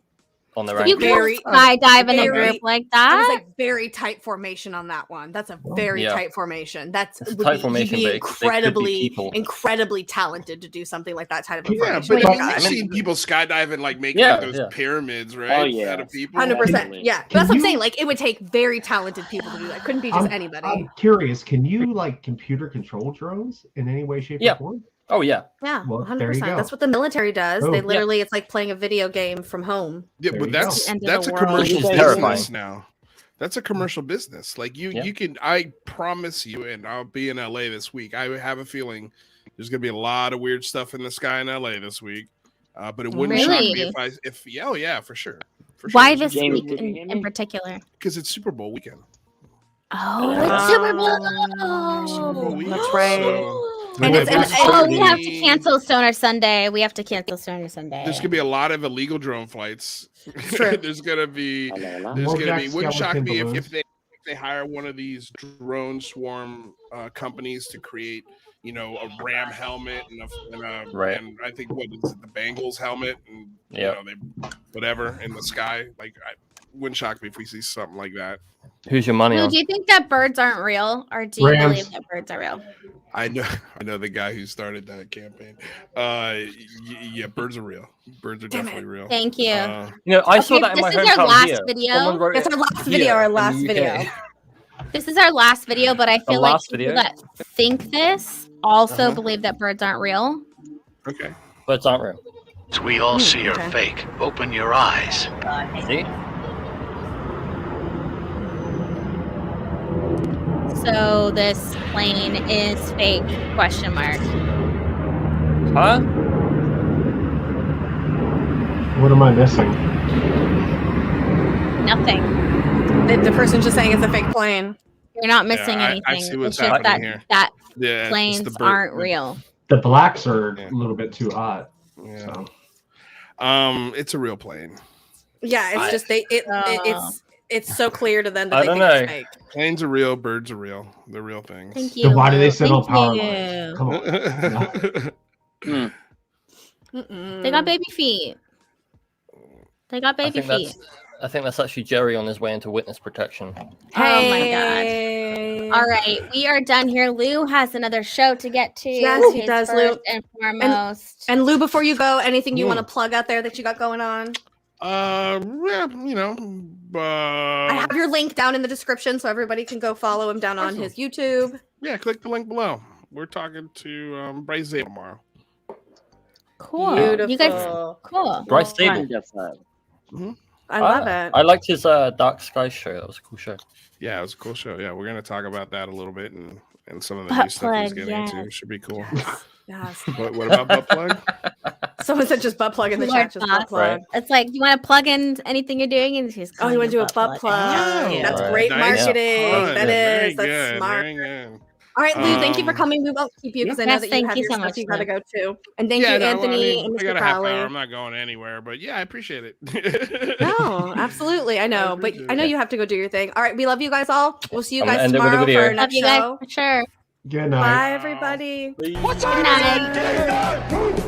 on their You ankles? Very- can't skydive in a very- group like That was that. like very tight formation on that one. That's a very Yeah. tight formation. That's It's a would tight be, formation, you'd but be it could be incredibly, people. incredibly talented to do something like that type of Yeah, formation. but Oh I my mean, God. you've seen people skydiving, like making Yeah, like those yeah. pyramids, right? Oh, yeah. Out of people. 100%. Yeah, Can that's what I'm you- saying. Like, it would take very talented people to do that. Couldn't be just anybody. I'm curious. Can you like computer control drones in any way, shape, Yeah. or form? Oh yeah. Yeah, Well, there you 100%. go. That's what the military does. Oh, They yeah. literally, it's like playing a video game from home. Yeah, There but you that's go. End of that's the a world. commercial You guys business terrifying. now. That's a commercial business. Like Yeah. you can. I promise you, and I'll be in LA this week. I have a feeling there's gonna be a lot of weird stuff in the sky in LA this week. But it wouldn't shock me Really? if yeah, oh yeah, for sure. For sure. Why this Jamie, week could you hear in me? particular? Because it's Super Bowl weekend. Oh, it's Super Bowl. Super Bowl weekend. That's right. So And it's- and- Oh, we have to cancel Stoner Sunday. We have to cancel Stoner Sunday. there's gonna be a lot of illegal drone flights. True. There's gonna be. Hello. There's More gonna be. Jack Wouldn't shock Skellington me if balloons. they hire one of these drone swarm companies to create, you know, a Ram helmet Right. and I think what is it, the Bengals helmet, and Yeah. you know, they whatever in the sky. Like, I wouldn't shock me if we see something like that. Who's your money Lou, on? do you think that birds aren't real, or do you Rams. believe that birds are real? I know the guy who started that campaign. Yeah, birds are real. Birds are definitely real. Thank you. I saw that in my This is our hometown last here. video. Someone wrote It's it our last here video. Our in the last UK. video. This is our last video, but I The feel like last people video? that think this also Uh-huh. believe that birds aren't real. Okay. Birds aren't real. We all see are okay. fake. Open your eyes. See? So this plane is fake? Question mark. Huh? What am I missing? Nothing. The person's just saying it's a fake plane. You're not missing I anything. see what's It's just that happening here. that Yeah, it's planes the bird- aren't real. The blacks are a little bit too hot. Yeah. So. It's a real plane. Yeah, it's just it's so clear to them that I they don't think know. it's fake. Planes are real. Birds are real. They're real things. Thank Then why do they sit on Thank power you. lines? Come on. No. They got baby feet. They got baby feet. I think that's actually Jerry on his way into witness protection. Oh my god. All right, we are done here. Lou has another show to get to. Yes, he He's does, first Lou. and foremost. And Lou, before you go, anything you want to plug out there that you got going on? Yeah, you know. I have your link down in the description so everybody can go follow him down on his YouTube. Yeah, click the link below. We're talking to Bryce Zabel tomorrow. Cool. Beautiful. You guys, cool. Bryce Well, Zabel. fun. Gets that. I love it. I liked his Dark Skies show. That was a cool show. Yeah, it was a cool show. Yeah, we're gonna talk about that a little bit and some of the Butt new stuff he's plug, getting yes. into. Should be cool. Yes. What about butt plug? Someone said just butt plug in the Lord chat. Just butt boss. plug. It's like you want to plug in anything you're doing, and she's Oh, you want to do a butt plug? Yeah. That's Right. great Nice. marketing. Fun. That Very is. That's good. smart. Very good. All right, Lou, thank you for Um, coming. We won't keep you because I know yes, that you thank have you your so stuff much, you got to Lou. go to. And thank Yeah, you, no, Anthony I and got Mr. a half Crowley. hour. I'm not going anywhere, but yeah, I appreciate it. No, absolutely. I know, but I know you have to go do your thing. All right, we love you guys all. We'll see you I'm gonna guys end it with a tomorrow for video. our Love next you guys show. for sure. Good night. Bye, everybody. Good night.